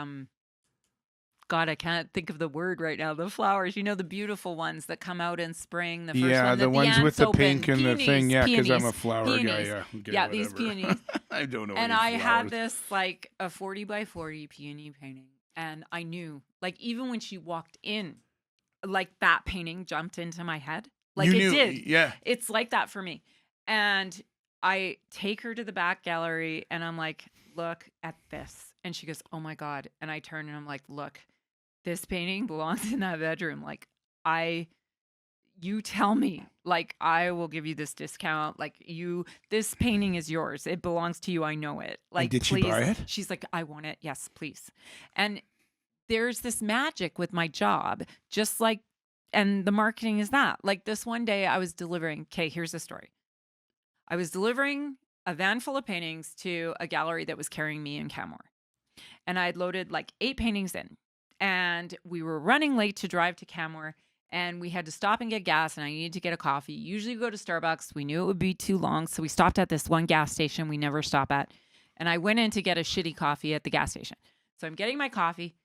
God, I can't think of the word right now. The flowers, the beautiful ones that come out in spring. The first Yeah, one, the ones with ants the open. pink and the Peonies, thing. Yeah, because I'm a peonies, flower guy. peonies. Yeah. Okay, Yeah, these whatever. peonies. I don't know. And any I had flowers. this like a 40 by 40 peony painting. And I knew, like, even when she walked in, like that painting jumped into my head. Like You it knew, did. Yeah. It's like that for me. And I take her to the back gallery, and I'm like, look at this. And she goes, oh my God. And I turn and I'm like, look, this painting belongs in that bedroom. Like, you tell me, like, I will give you this discount. Like, this painting is yours. It belongs to you. I know it. Like, did please. she buy it? She's like, I want it. Yes, please. And there's this magic with my job, just like, and the marketing is that. Like, this one day I was delivering, okay, here's the story. I was delivering a van full of paintings to a gallery that was carrying me in Canmore. And I had loaded like 8 paintings in. And we were running late to drive to Canmore, and we had to stop and get gas, and I needed to get a coffee. Usually we go to Starbucks. We knew it would be too long, so we stopped at this one gas station we never stop at. And I went in to get a shitty coffee at the gas station. So I'm getting my coffee.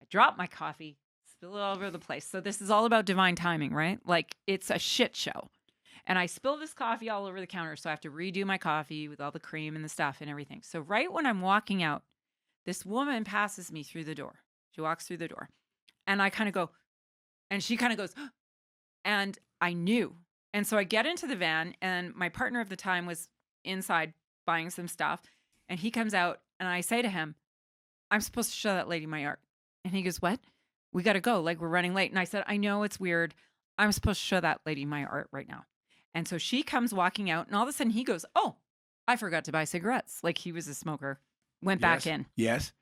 I drop my coffee, spill it all over the place. So this is all about divine timing, right? Like, it's a shit show. And I spill this coffee all over the counter, so I have to redo my coffee with all the cream and the stuff and everything. So right when I'm walking out, this woman passes me through the door. She walks through the door, and I kind of go, and she kind of goes, and I knew. And so I get into the van, and my partner of the time was inside buying some stuff, and he comes out, and I say to him, I'm supposed to show that lady my art. And he goes, what? We got to go. Like, we're running late. And I said, I know it's weird. I'm supposed to show that lady my art right now. And so she comes walking out, and all of a sudden he goes, oh, I forgot to buy cigarettes. Like, he was a smoker. Went back in. Yes.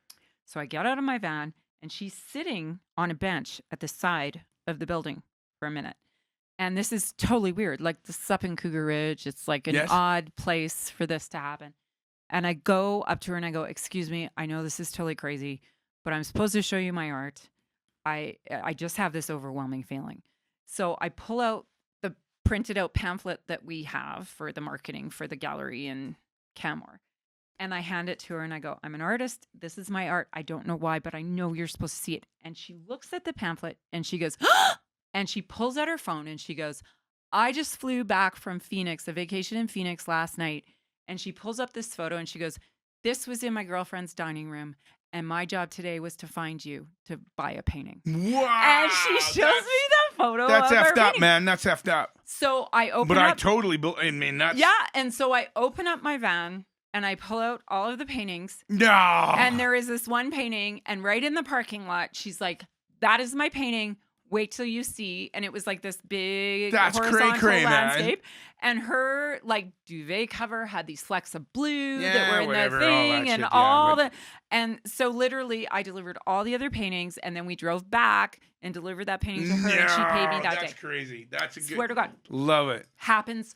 So I get out of my van, and she's sitting on a bench at the side of the building for a minute. And this is totally weird. Like, this is up in Cougar Ridge. It's like an odd place for this to happen. And I go up to her and I go, excuse me, I know this is totally crazy, but I'm supposed to show you my art. I just have this overwhelming feeling. So I pull out the printed out pamphlet that we have for the marketing for the gallery in Canmore. And I hand it to her and I go, I'm an artist. This is my art. I don't know why, but I know you're supposed to see it. And she looks at the pamphlet and she goes, and she pulls out her phone and she goes, I just flew back from Phoenix, a vacation in Phoenix last night. And she pulls up this photo and she goes, this was in my girlfriend's dining room. And my job today was to find you to buy a painting. Wow. And she shows me the photo. That's of her effed up, painting. man. That's effed up. So I open But up. I totally, I mean, that's. Yeah. And so I open up my van and I pull out all of the paintings. No. And there is this one painting. And right in the parking lot, she's like, that is my painting. Wait till you see. And it was like this big That's horizontal cray-cray, man. landscape. And her like duvet cover had these flecks of blue that Yeah, were in whatever, the all that thing, and shit, yeah, all but- the. And so literally, I delivered all the other paintings, and then we drove back and delivered that painting to her, and she paid me No, that that's day. crazy. That's a good. Swear to God, Love it. happens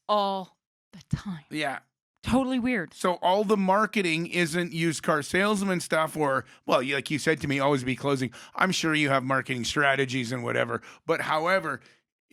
all the time. Yeah. Totally weird. So all the marketing isn't used car salesman stuff, or well, like you said to me, always be closing. I'm sure you have marketing strategies and whatever, but however,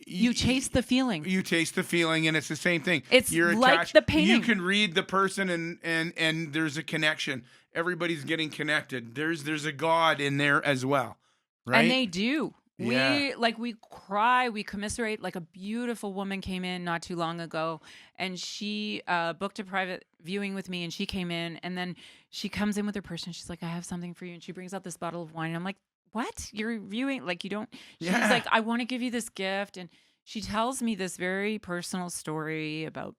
You chase the feeling. You taste the feeling, and it's the same thing. It's You're like attached. the painting. You can read the person, and there's a connection. Everybody's getting connected. There's a God in there as well, right? And they do. Yeah. We cry, we commiserate. Like a beautiful woman came in not too long ago, and she booked a private viewing with me, and she came in, and then she comes in with her person. She's like, I have something for you. And she brings out this bottle of wine. And I'm like, what? You're viewing? Like, you don't. She's Yeah. like, I want to give you this gift. And she tells me this very personal story about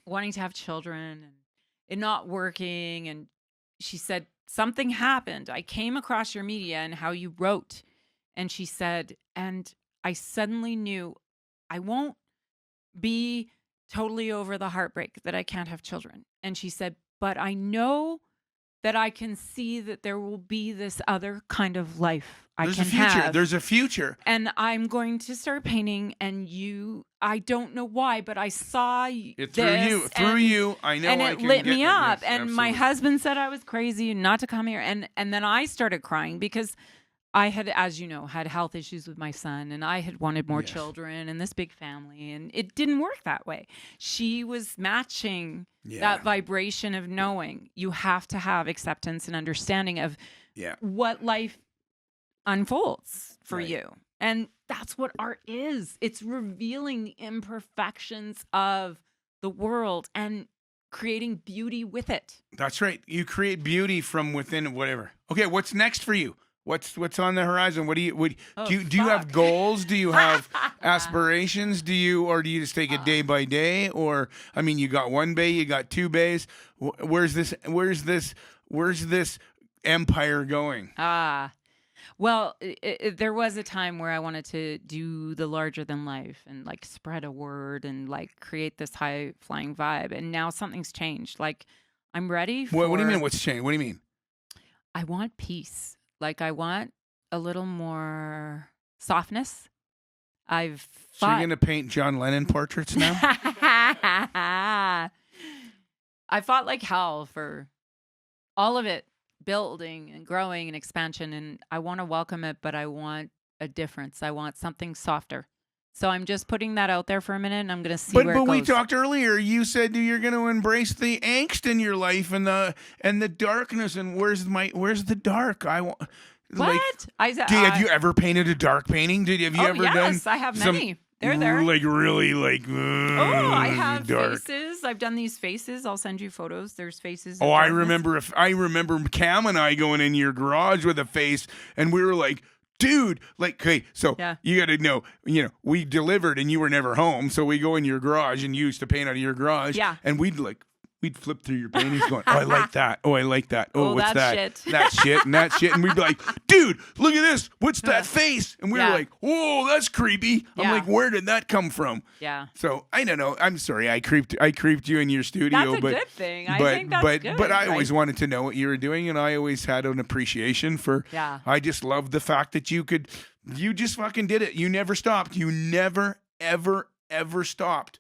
wanting to have children and it not working. And she said, something happened. I came across your media and how you wrote. And she said, and I suddenly knew I won't be totally over the heartbreak that I can't have children. And she said, but I know that I can see that there will be this other kind of life I There's can a future. have. There's a future. And I'm going to start painting, and I don't know why, but I saw It this, through and- you. I know. and I it can lit get me it. up. Yes, And my absolutely. husband said I was crazy not to come here. And then I started crying because I had, as you know, had health issues with my son, and I had wanted more Yes. children and this big family, and it didn't work that way. She was matching Yeah. that vibration of knowing you have to have acceptance and understanding of Yeah. what life unfolds for Right. you. And that's what art is. It's revealing the imperfections of the world and creating beauty with it. That's right. You create beauty from within. Whatever. Okay. What's next for you? What's on the horizon? What do you Oh, do you have fuck. goals? Do you have aspirations? Do you just take it day by day? Or I mean, you got one bay, you got two bays. Where's this empire going? Well, there was a time where I wanted to do the larger than life and like spread a word and like create this high flying vibe. And now something's changed. Like I'm ready for. What do you mean? What's changed? What do you mean? I want peace. Like I want a little more softness. I've So you're fought. gonna paint John Lennon portraits now? I fought like hell for all of it, building and growing and expansion, and I want to welcome it, but I want a difference. I want something softer. So I'm just putting that out there for a minute, and I'm gonna see But where it we goes. talked earlier. You said you're going to embrace the angst in your life and the darkness. And where's the dark? I want. What? Like, have you ever painted a dark painting? Have you ever yes, done? I have some many. They're there. Like really like. Oh, I have dark. faces. I've done these faces. I'll send you photos. There's faces. Oh, of I darkness. remember Cam and I going in your garage with a face, and we were like, dude, like, okay, so Yeah. you got to know, we delivered and you were never home, so we go in your garage and you used to paint out of your garage, Yeah. and we'd flip through your paintings going, oh, I like that. Oh, I like that. Oh, Oh, what's that that? shit. That shit and that shit. And we'd be like, dude, look at this. What's that face? And we were Yeah. like, whoa, that's creepy. I'm Yeah. like, where did that come from? Yeah. So I don't know. I'm sorry. I creeped you in your studio. That's a but, good thing. I but, think that's but, good. But I always right? wanted to know what you were doing, and I always had an appreciation for. Yeah. I just love the fact that you just fucking did it. You never stopped. You never, ever stopped.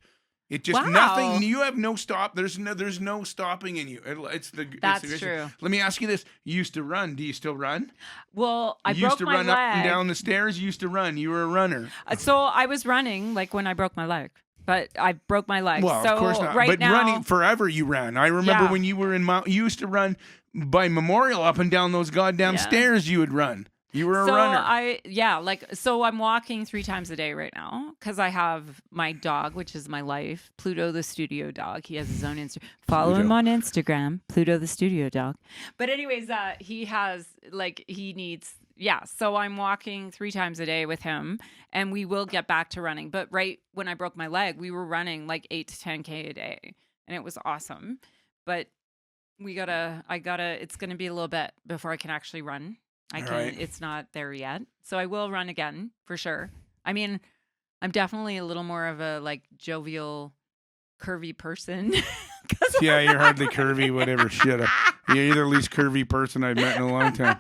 It just Wow. nothing. You have no stop. There's no stopping in you. It's the. That's it's the, true. Let me ask you this: you used to run. Do you still run? Well, I You broke used to my run leg. up and down the stairs. You used to run. You were a runner. So I was running like when I broke my leg, but I broke my leg. Well, so of course not. Right But now, running forever, you ran. I remember Yeah. when you were in Mount. You used to run by Memorial up and down those goddamn Yeah. stairs. You would run. You were a so runner. so I'm walking 3 times a day right now because I have my dog, which is my life, Pluto the studio dog. He has his own Instagram. Follow him Pluto. on Instagram, Pluto the studio dog. But anyways, he has so I'm walking 3 times a day with him, and we will get back to running. But right when I broke my leg, we were running like 8 to 10K a day, and it was awesome. But it's going to be a little bit before I can actually run. I All can. right. It's not there yet, so I will run again for sure. I mean, I'm definitely a little more of a like jovial, curvy person. 'Cause Yeah, I'm you're not hardly curvy, whatever. Shut up. You're the least curvy person I've met in a long time.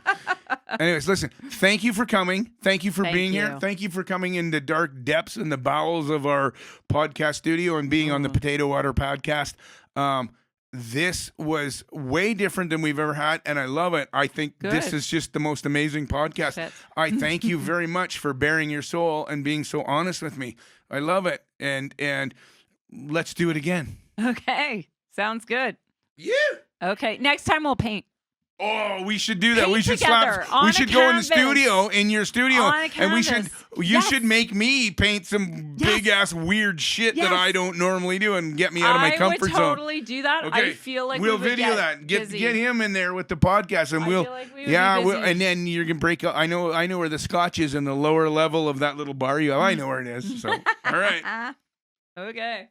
Anyways, listen, thank you for coming. Thank you for Thank being here. you. Thank you for coming in the dark depths and the bowels of our podcast studio and being on the Oh. Potato Water podcast. This was way different than we've ever had, and I love it. I think this Good. is just the most amazing podcast. That's it. I thank you very much for bearing your soul and being so honest with me. I love it, and let's do it again. Okay, sounds good. Yeah. Okay, next time we'll paint. Oh, we should do that. Paint We should together slap. on We a should go in the canvas. studio, in your studio, On a and we should. canvas. You Yes. should make me paint some Yes. big ass weird shit that Yes. I don't normally do, and get me out of my comfort would zone. totally do that. Okay, I feel like we'll we would video get that. Get busy. him in there with the podcast, and I we'll. feel like we would Yeah, be we'll, busy. and then you're gonna break up. I know where the scotch is in the lower level of that little bar you have. I know where it is. So, all right. Okay.